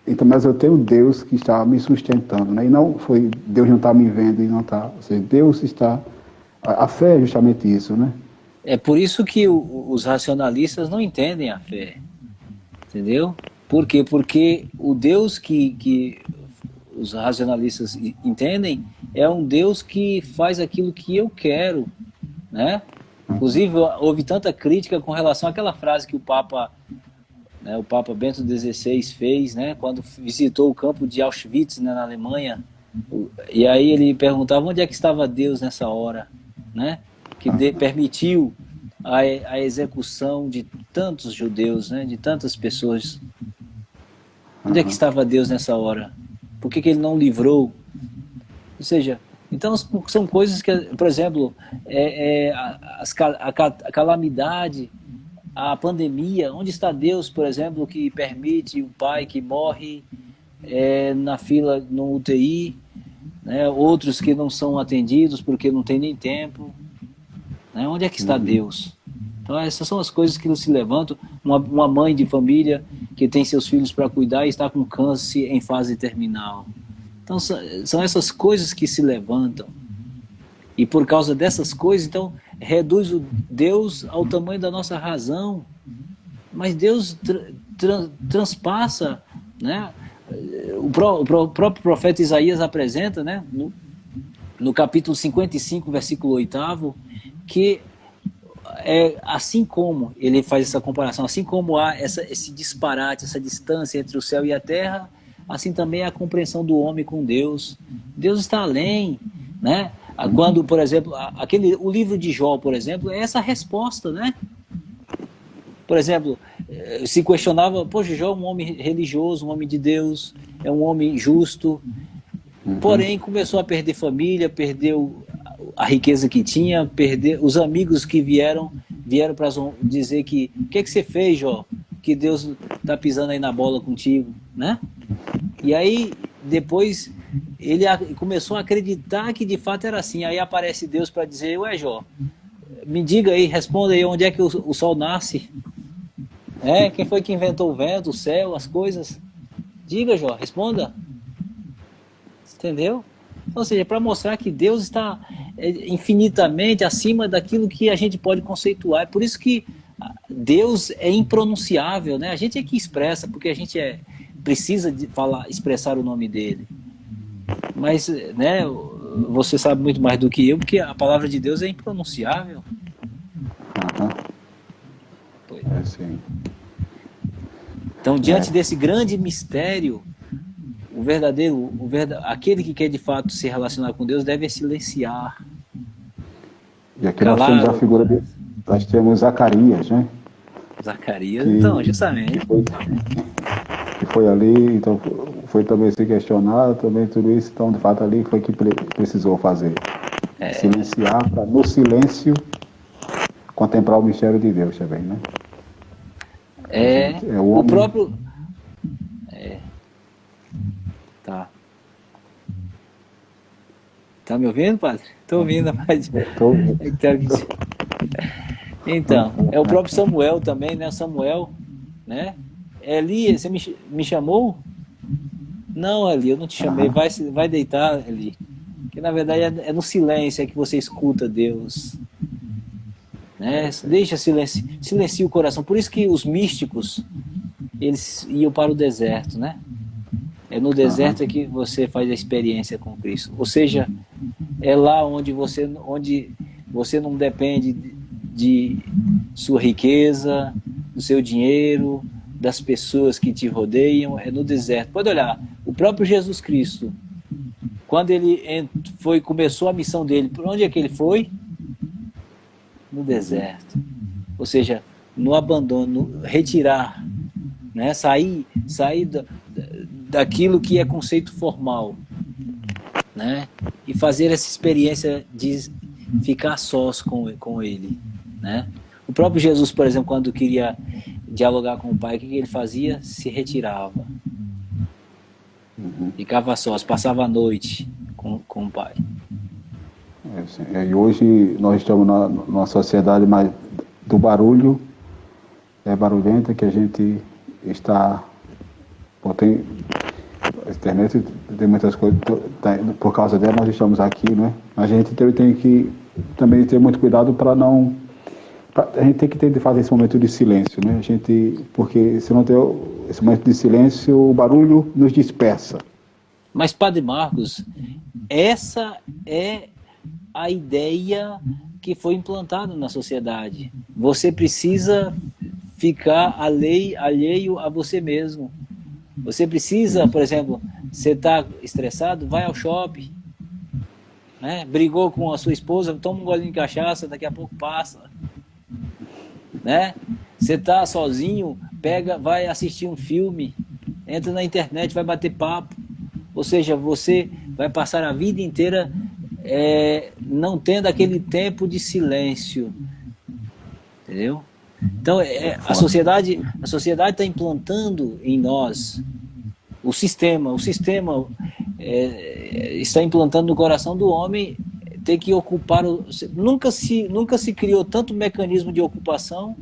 então, mas eu tenho Deus que está me sustentando, né? E não foi, Deus não está me vendo e não está, ou seja, Deus está, a fé é justamente isso, né? É por isso que os racionalistas não entendem a fé, entendeu? Por quê? Porque o Deus que os racionalistas entendem é um Deus que faz aquilo que eu quero, né? Inclusive, houve tanta crítica com relação àquela frase que o Papa Bento XVI fez, né? Quando visitou o campo de Auschwitz, né, na Alemanha, e aí ele perguntava onde é que estava Deus nessa hora, né? Que permitiu a execução de tantos judeus, né? De tantas pessoas. Onde é que estava Deus nessa hora? Por que ele não livrou? Ou seja, então são coisas que, por exemplo, a calamidade, a pandemia, onde está Deus, por exemplo, que permite um pai que morre na fila no UTI, né? Outros que não são atendidos porque não tem nem tempo, né? Onde é que está Deus? Então essas são as coisas que se levantam. Uma mãe de família que tem seus filhos para cuidar e está com câncer em fase terminal. Então são essas coisas que se levantam. E por causa dessas coisas, então, reduz o Deus ao tamanho da nossa razão. Mas Deus transpassa, né? O próprio profeta Isaías apresenta, né? No capítulo 55, versículo 8, que assim como ele faz essa comparação, assim como há esse disparate, essa distância entre o céu e a terra, assim também é a compreensão do homem com Deus. Deus está além, né? Quando, por exemplo, o livro de Jó, por exemplo, é essa resposta, né? Por exemplo, se questionava, poxa, Jó é um homem religioso, um homem de Deus, é um homem justo, porém começou a perder família, perdeu a riqueza que tinha, perdeu os amigos que vieram para dizer que o que você fez, Jó? Que Deus está pisando aí na bola contigo, né? E aí, depois, ele começou a acreditar que de fato era assim. Aí aparece Deus para dizer, ué, Jó, me diga aí, responda aí, onde é que o sol nasce? Quem foi que inventou o vento, o céu, as coisas? Diga, Jó, responda. Entendeu? Ou seja, para mostrar que Deus está infinitamente acima daquilo que a gente pode conceituar. É por isso que Deus é impronunciável, né? A gente é que expressa, porque a gente precisa expressar o nome dele. Mas, né, você sabe muito mais do que eu, porque a palavra de Deus é impronunciável. Sim. Então, diante desse grande mistério, aquele que quer de fato se relacionar com Deus deve silenciar. E aqui nós temos a figura nós temos Zacarias, né? Zacarias, então, justamente. Que foi ali, então foi também se questionar, também tudo isso, então de fato ali foi que precisou fazer. Silenciar, para no silêncio contemplar o mistério de Deus também, né? O próprio... Tá. Tá me ouvindo, padre? Tô ouvindo, mas... Então, é o próprio Samuel também, né? Samuel, né? Eli, você me chamou? Não, Eli, eu não te chamei. Vai deitar, Eli. Que na verdade é no silêncio que você escuta Deus. Né? Deixa silencia o coração. Por isso que os místicos, eles iam para o deserto, né? É no deserto que você faz a experiência com Cristo. Ou seja, é lá onde você não depende de sua riqueza, do seu dinheiro, das pessoas que te rodeiam, é no deserto. Pode olhar, o próprio Jesus Cristo, quando ele começou a missão dele, por onde é que ele foi? No deserto. Ou seja, no abandono, retirar, né? Sair daquilo que é conceito formal, né? E fazer essa experiência de ficar sós com ele, né? O próprio Jesus, por exemplo, quando queria dialogar com o Pai, o que ele fazia? Se retirava. Ficava sós, passava a noite com o Pai. E hoje nós estamos numa sociedade mais do barulho, barulhenta, que a gente está... a internet tem muitas coisas, por causa dela nós estamos aqui, né? A gente tem que também ter muito cuidado para não... A gente tem que ter de fazer esse momento de silêncio, né? Porque se não ter esse momento de silêncio, o barulho nos dispersa. Mas, Padre Marcos, essa é a ideia que foi implantada na sociedade. Você precisa ficar alheio a você mesmo. Você precisa, por exemplo, você está estressado, vai ao shopping, né? Brigou com a sua esposa, toma um golinho de cachaça, daqui a pouco passa. Né? Você está sozinho, vai assistir um filme, entra na internet, vai bater papo. Ou seja, você vai passar a vida inteira não tendo aquele tempo de silêncio. Entendeu? Então, a sociedade está implantando em nós o sistema está implantando no coração do homem ter que ocupar... Nunca se criou tanto mecanismo de ocupação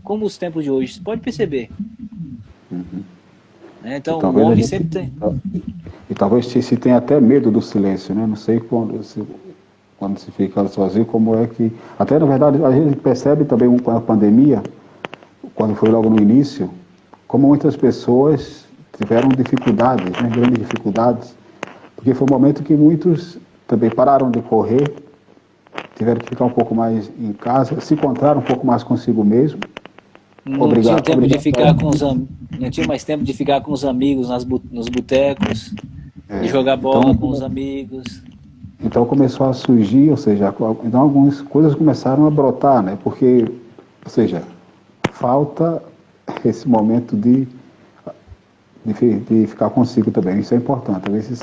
como os tempos de hoje. Você pode perceber. Então, o homem sempre tem... E talvez se tenha até medo do silêncio, né? Não sei quando se fica sozinho, como é que... Até, na verdade, a gente percebe também com a pandemia, quando foi logo no início, como muitas pessoas tiveram dificuldades, né? Grandes dificuldades, porque foi um momento que muitos também pararam de correr, tiveram que ficar um pouco mais em casa, se encontraram um pouco mais consigo mesmo. Não tinha mais tempo de ficar com os amigos nos botecos, de jogar bola com os amigos. Então começou a surgir, ou seja, então algumas coisas começaram a brotar, né? Porque, ou seja, falta esse momento de ficar consigo também. Isso é importante. Às vezes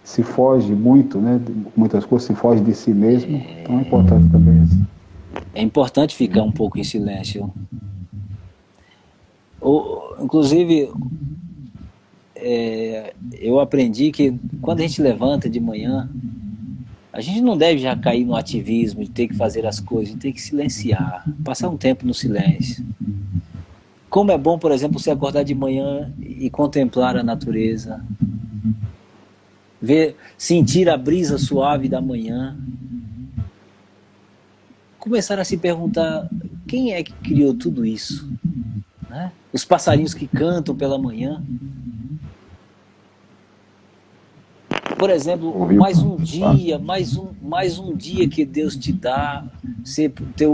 se foge muito, né? Muitas coisas se foge de si mesmo. Então é importante também. É importante ficar um pouco em silêncio. Inclusive, eu aprendi que quando a gente levanta de manhã, a gente não deve já cair no ativismo de ter que fazer as coisas, de ter que silenciar, passar um tempo no silêncio. Como é bom, por exemplo, você acordar de manhã e contemplar a natureza, sentir a brisa suave da manhã, começar a se perguntar quem é que criou tudo isso, né? Os passarinhos que cantam pela manhã. Por exemplo, mais um dia que Deus te dá, você ter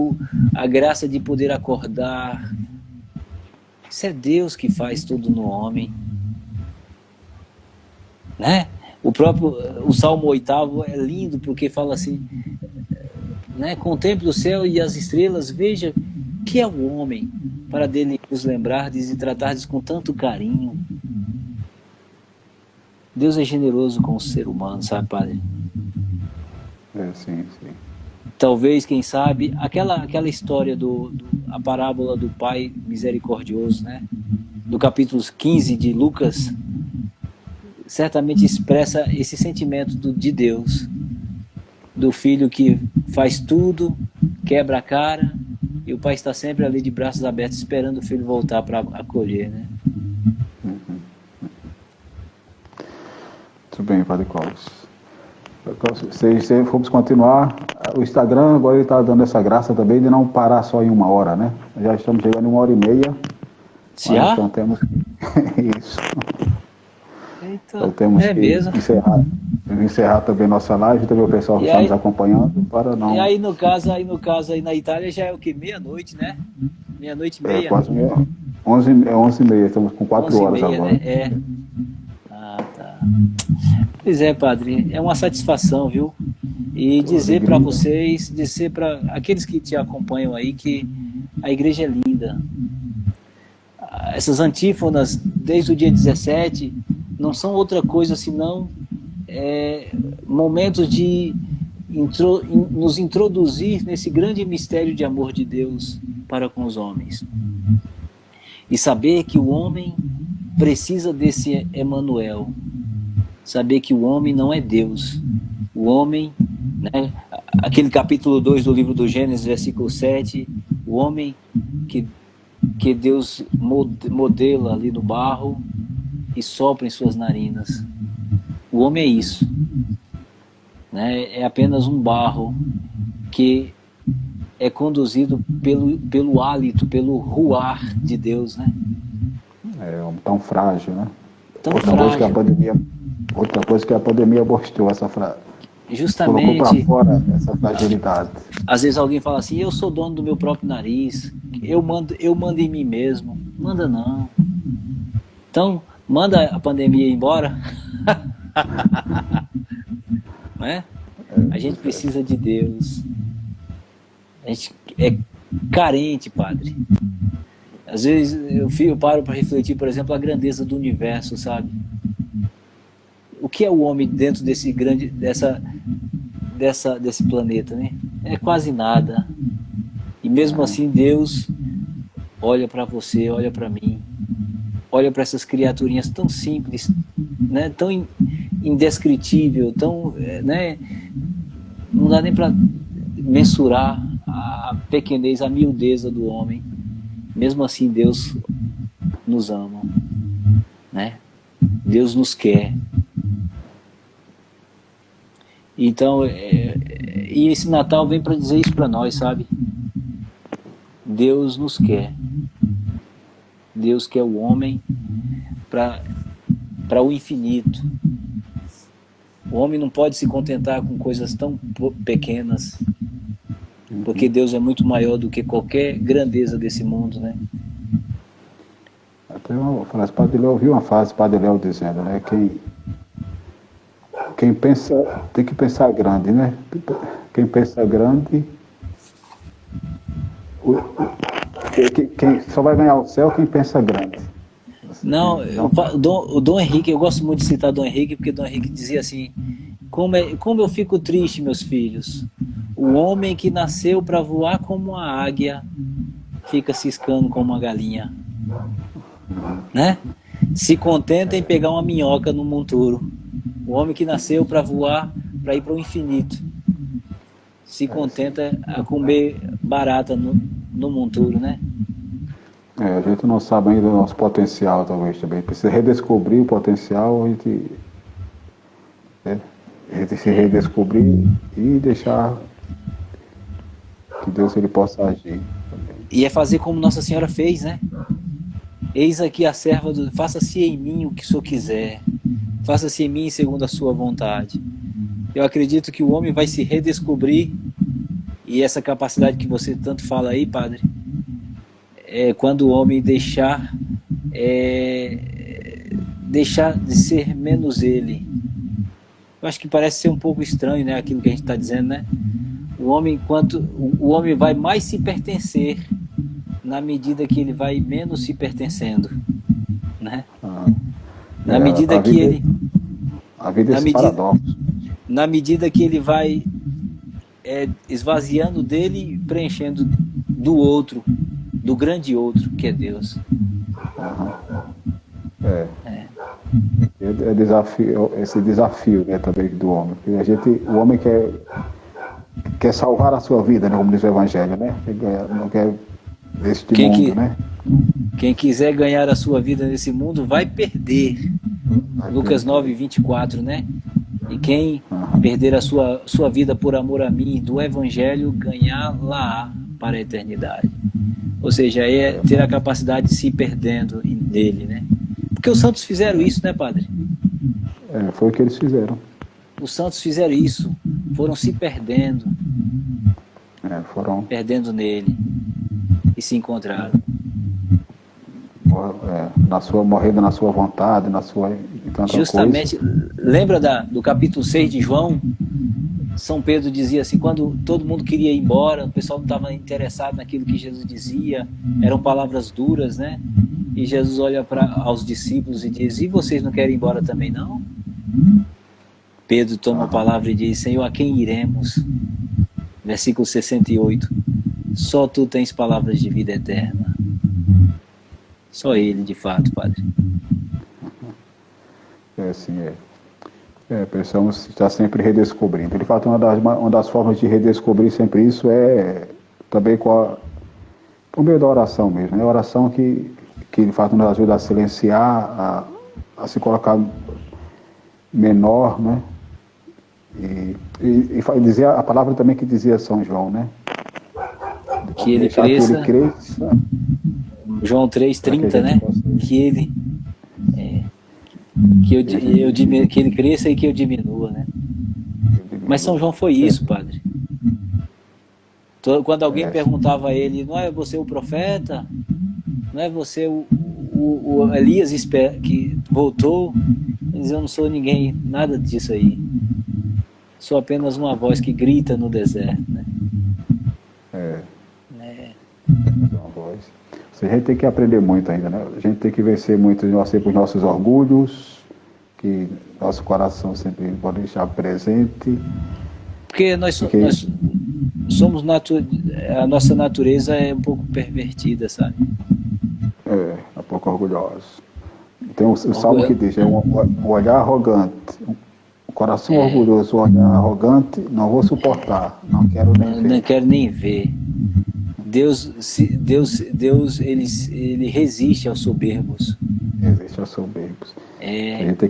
a graça de poder acordar, Isso é Deus que faz tudo no homem, né? O Salmo 8º é lindo porque fala assim, né? Contemple o céu e as estrelas, veja que é o homem para dele nos lembrardes e tratardes com tanto carinho. Deus é generoso com o ser humano, sabe, Padre? Sim, sim. Talvez, quem sabe, aquela história a parábola do Pai misericordioso, né? Do capítulo 15 de Lucas, certamente expressa esse sentimento de Deus, do filho que faz tudo, quebra a cara, e o pai está sempre ali de braços abertos esperando o filho voltar para acolher, né? Muito bem, Padre Clóvis. Se formos continuar, o Instagram agora ele está dando essa graça também de não parar só em 1 hora, né? Já estamos chegando em 1h30. Já? Então temos isso. Eita, Então temos que mesmo. encerrar também nossa live, também o pessoal que está nos acompanhando, para não... E aí no caso aí na Itália já é o que? Meia-noite, né? Meia-noite e meia. Quase 11h30, estamos com 4 horas agora. Né? Ah, tá. Pois é, Padre, é uma satisfação, viu? E dizer para vocês, dizer para aqueles que te acompanham aí que a igreja é linda. Essas antífonas, desde o dia 17, não são outra coisa senão momentos de nos introduzir nesse grande mistério de amor de Deus para com os homens. E saber que o homem precisa desse Emanuel. Saber que o homem não é Deus. O homem, né, aquele capítulo 2 do livro do Gênesis, versículo 7, o homem que Deus modela ali no barro e sopra em suas narinas. O homem é isso, né? É apenas um barro que é conduzido pelo hálito, pelo ruar de Deus, né? É tão frágil, né? Outra coisa que a pandemia mostrou essa frase. Justamente. Colocou para fora essa fragilidade. Às vezes alguém fala assim, eu sou dono do meu próprio nariz, eu mando em mim mesmo. Manda não. Então, manda a pandemia embora. Não é? A gente precisa de Deus. A gente é carente, Padre. Às vezes eu paro para refletir, por exemplo, a grandeza do universo, sabe? O que é o homem dentro desse planeta, né? É quase nada. E mesmo assim Deus olha para você, olha para mim, olha para essas criaturinhas tão simples, né? Tão indescritível, tão, né? Não dá nem para mensurar a pequenez, a miudeza do homem. Mesmo assim Deus nos ama, né? Deus nos quer. Então, e esse Natal vem para dizer isso para nós, sabe? Deus nos quer. Deus quer o homem para o infinito. O homem não pode se contentar com coisas tão pequenas, porque Deus é muito maior do que qualquer grandeza desse mundo, né? Até uma frase, Padre Léo, ouvi uma frase, Padre Léo dizendo, né? Quem pensa, tem que pensar grande, né? Quem pensa grande, quem só vai ganhar o céu quem pensa grande. Não, o Dom Henrique, eu gosto muito de citar Dom Henrique, porque Dom Henrique dizia assim, como eu fico triste, meus filhos, o homem que nasceu para voar como uma águia, fica ciscando como uma galinha, né? Se contenta em pegar uma minhoca no monturo. O homem que nasceu para voar, para ir para o infinito, se contenta a comer barata no monturo, né? A gente não sabe ainda o nosso potencial, talvez, também. Precisa redescobrir o potencial, a gente se redescobrir e deixar que Deus ele possa agir. E é fazer como Nossa Senhora fez, né? Eis aqui a serva faça-se em mim o que o Senhor quiser. Faça-se em mim segundo a sua vontade. Eu acredito que o homem vai se redescobrir, e essa capacidade que você tanto fala aí, Padre, quando o homem deixar de ser menos ele. Eu acho que parece ser um pouco estranho, né, aquilo que a gente está dizendo, né? O homem vai mais se pertencer na medida que ele vai menos se pertencendo, né? Na medida que ele... A vida é esse paradoxo. Na medida que ele vai esvaziando dele, preenchendo do outro, do grande outro, que é Deus. Esse desafio, né, também do homem. O homem quer salvar a sua vida, né, como diz o Evangelho, né? Não quer este mundo, né? Quem quiser ganhar a sua vida nesse mundo vai perder. Lucas 9:24, né? E quem perder a sua vida por amor a mim, do Evangelho, ganhá-la para a eternidade. Ou seja, é ter a capacidade de se ir perdendo nele, né? Porque os santos fizeram isso, né, padre? Foi o que eles fizeram. Os santos fizeram isso, foram se perdendo. Perdendo nele. E se encontraram. Morrendo na sua vontade, na sua... Justamente, lembra do capítulo 6 de João? São Pedro dizia assim, quando todo mundo queria ir embora, o pessoal não estava interessado naquilo que Jesus dizia, eram palavras duras, né? E Jesus olha aos discípulos e diz, e vocês não querem ir embora também não? Pedro toma a palavra e diz, Senhor, a quem iremos? Versículo 68, só tu tens palavras de vida eterna. Só ele, de fato, padre. Precisamos estar sempre redescobrindo. De fato, uma das formas de redescobrir sempre isso é também por meio da oração mesmo. É a oração que de fato nos ajuda a silenciar, a se colocar menor, né? E dizer a palavra também que dizia São João, né? Que ele cresça. João 3,30, né? Que ele cresça e que eu diminua, né? Mas São João foi isso, padre. Quando alguém perguntava a ele, não é você o profeta? Não é você o Elias que voltou? Ele dizia, eu não sou ninguém, nada disso aí. Sou apenas uma voz que grita no deserto, né? Uma voz. A gente tem que aprender muito ainda, né? A gente tem que vencer muito os nossos orgulhos, que nosso coração sempre pode deixar presente. Porque nós somos a nossa natureza é um pouco pervertida, sabe? Um pouco orgulhosa. Tem o salmo que diz, um olhar arrogante, o coração orgulhoso, um olhar arrogante, não vou suportar, não quero nem ver. Não quero nem ver. Deus ele resiste aos soberbos. Resiste aos soberbos. A gente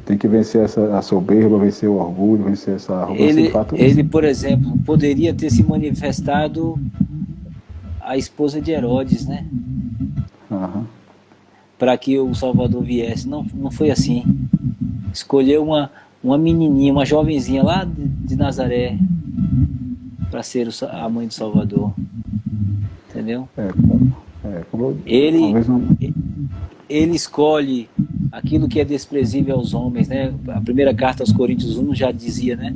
tem que vencer a soberba, vencer o orgulho, vencer essa arrogância. Ele, por exemplo, poderia ter se manifestado a esposa de Herodes, né? Para que o Salvador viesse. Não foi assim. Escolheu uma menininha, uma jovenzinha lá de Nazaré para ser a mãe do Salvador. Entendeu? Ele escolhe aquilo que é desprezível aos homens, né? A primeira carta aos Coríntios 1 já dizia, né?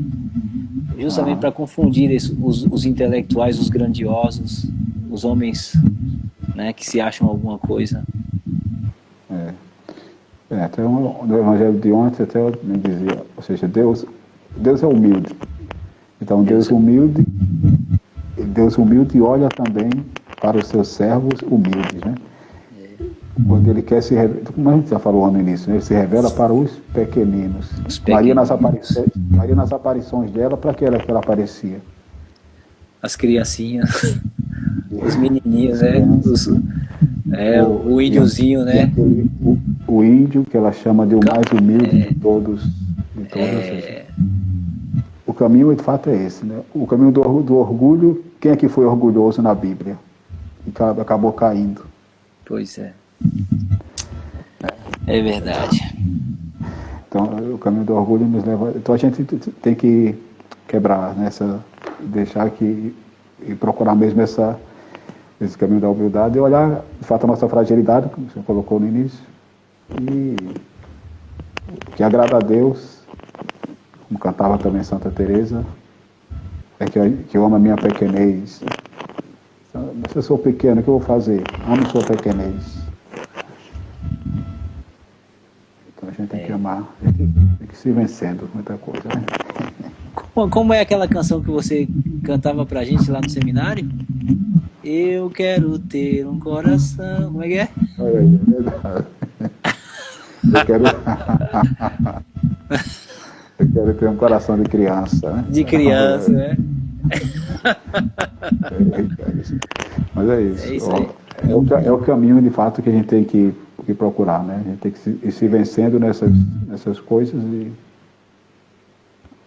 Justamente para confundir os intelectuais, os grandiosos, os homens, né, que se acham alguma coisa. Até no Evangelho de ontem até me dizia, ou seja, Deus é humilde. Então Deus humilde olha também para os seus servos humildes, né? Quando ele quer se revelar, como a gente já falou no início, né? Ele se revela para os pequeninos. Maria nas aparições dela, para que ela aparecia? As criancinhas, os menininhos, né? O índiozinho, né? O índio, que ela chama de o mais humilde de todos. O caminho, de fato, é esse, né? O caminho do orgulho, quem é que foi orgulhoso na Bíblia? E acabou caindo. Pois é. É verdade. Então, o caminho do orgulho nos leva... Então, a gente tem que quebrar, né, deixar que... E procurar mesmo esse caminho da humildade, e olhar, de fato, a nossa fragilidade, como você colocou no início, e o que agrada a Deus, como cantava também Santa Teresa, é que eu amo a minha pequenez. Se eu sou pequeno, o que eu vou fazer? Amo sua pequenez. Então a gente tem que amar, tem que se vencendo, muita coisa, né? Como é aquela canção que você cantava pra gente lá no seminário? Eu quero ter um coração... Como é que é? Olha aí, é verdade. Eu quero ter um coração de criança, né? De criança, né? Mas é isso. É isso aí. É o caminho, de fato, que a gente tem que procurar, né? A gente tem que ir se vencendo nessas coisas e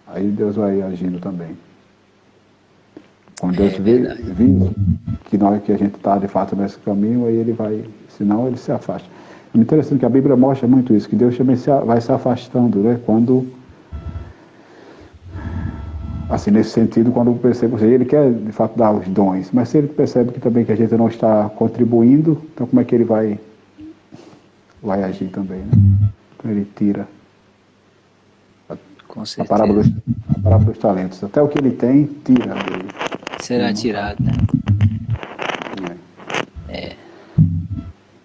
aí Deus vai agindo também. Quando Deus vê que a gente está, de fato, nesse caminho, aí ele vai, senão ele se afasta. É interessante que a Bíblia mostra muito isso, que Deus também vai se afastando, né? Quando, assim, nesse sentido, quando percebe, ele quer, de fato, dar os dons, mas se ele percebe que também que a gente não está contribuindo, então como é que ele vai agir também, né? Então ele tira. Com A certeza. parábola dos talentos. Até o que ele tem, tira dele. Será tirado, né? É.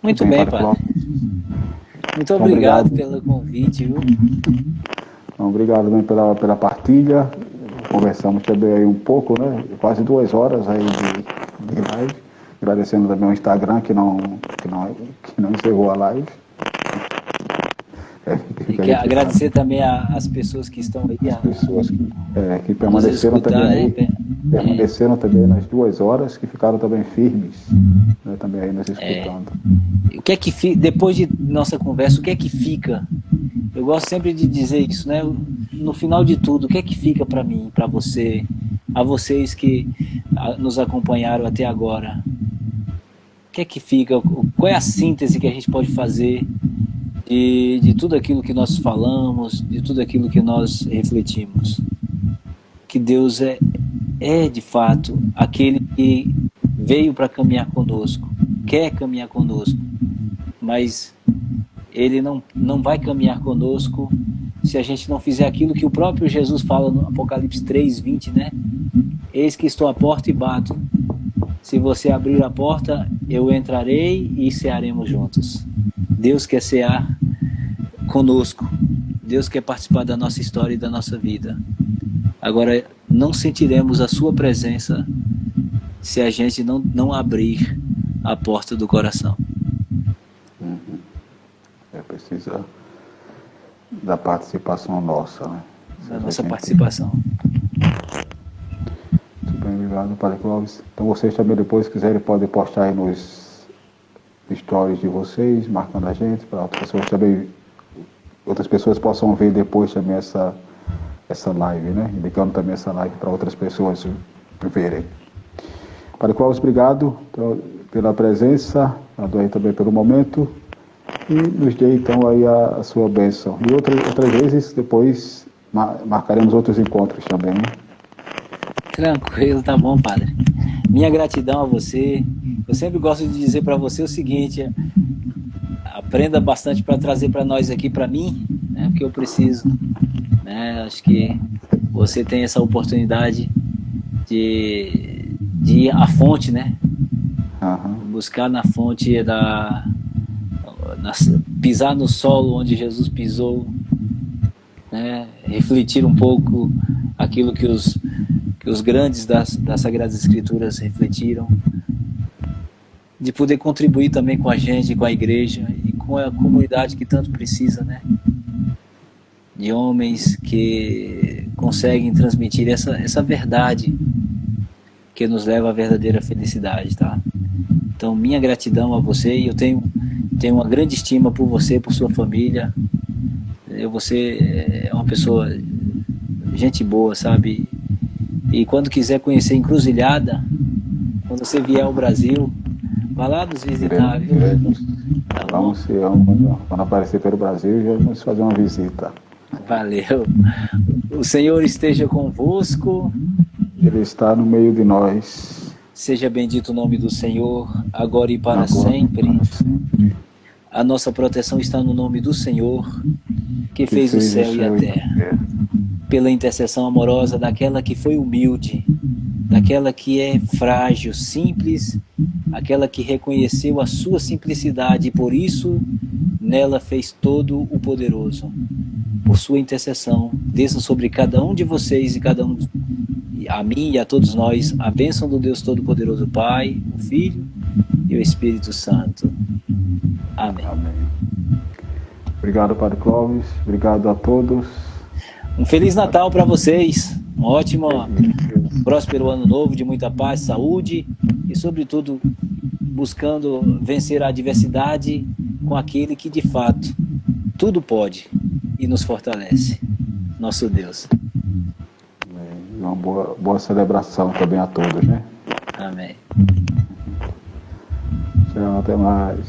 Muito bem, padre. Muito obrigado pelo convite, viu? Então, obrigado também pela partilha. Conversamos também aí um pouco, né? Quase 2 horas aí de live. Agradecendo também ao Instagram que não encerrou a live. E agradecer também às pessoas que estão aí. As pessoas que permaneceram também aí. Permaneceram também nas 2 horas, que ficaram também firmes, né, também aí nos escutando. O que é que fica, depois de nossa conversa, o que é que fica? Eu gosto sempre de dizer isso, né? No final de tudo, o que é que fica para mim, para você, a vocês que nos acompanharam até agora? O que é que fica? Qual é a síntese que a gente pode fazer de tudo aquilo que nós falamos, de tudo aquilo que nós refletimos? Que Deus é de fato aquele que veio para caminhar conosco, quer caminhar conosco, mas ele não vai caminhar conosco se a gente não fizer aquilo que o próprio Jesus fala no Apocalipse 3:20, né? Eis que estou à porta e bato. Se você abrir a porta, eu entrarei e cearemos juntos. Deus quer cear conosco. Deus quer participar da nossa história e da nossa vida. Agora, não sentiremos a sua presença se a gente não abrir a porta do coração. Precisa da participação nossa, né? Da nossa participação. Muito bem, obrigado, Padre Clóvis. Então vocês também depois, se quiserem, podem postar aí nos stories de vocês, marcando a gente, para outras pessoas possam ver depois também essa live, né? Indicando também essa live para outras pessoas verem. Padre Clóvis, obrigado pela presença, adorei também pelo momento. E nos dê então aí a sua bênção. E outras vezes depois marcaremos outros encontros também, né? Tranquilo, tá bom, padre. Minha gratidão a você. Eu sempre gosto de dizer para você o seguinte: aprenda bastante para trazer para nós aqui, para mim, né? Porque eu preciso, né? Acho que você tem essa oportunidade de ir à fonte, né? Buscar na fonte pisar no solo onde Jesus pisou, né? Refletir um pouco aquilo que os grandes das Sagradas Escrituras refletiram, de poder contribuir também com a gente, com a igreja e com a comunidade que tanto precisa, né? De homens que conseguem transmitir essa verdade que nos leva à verdadeira felicidade, tá? Então, minha gratidão a você, e eu tenho uma grande estima por você, por sua família. Você é uma pessoa, gente boa, sabe? E quando quiser conhecer Encruzilhada, quando você vier ao Brasil, vá lá nos visitar, viu? Tá bom? Quando aparecer pelo Brasil, já vamos fazer uma visita. Valeu. O Senhor esteja convosco. Ele está no meio de nós. Seja bendito o nome do Senhor, agora e para sempre. A nossa proteção está no nome do Senhor, que fez o céu e a terra. Pela intercessão amorosa daquela que foi humilde, daquela que é frágil, simples, aquela que reconheceu a sua simplicidade e por isso nela fez todo o poderoso. Por sua intercessão, desça sobre cada um de vocês e cada um, a mim e a todos nós, a bênção do Deus Todo-Poderoso Pai, o Filho e o Espírito Santo. Amém. Amém. Obrigado, Padre Clóvis. Obrigado a todos. Um Feliz Natal para vocês. Um ótimo, próspero ano novo de muita paz, saúde e, sobretudo, buscando vencer a adversidade com aquele que, de fato, tudo pode e nos fortalece. Nosso Deus. Uma boa celebração também a todos, né? Amém. Tchau, até mais.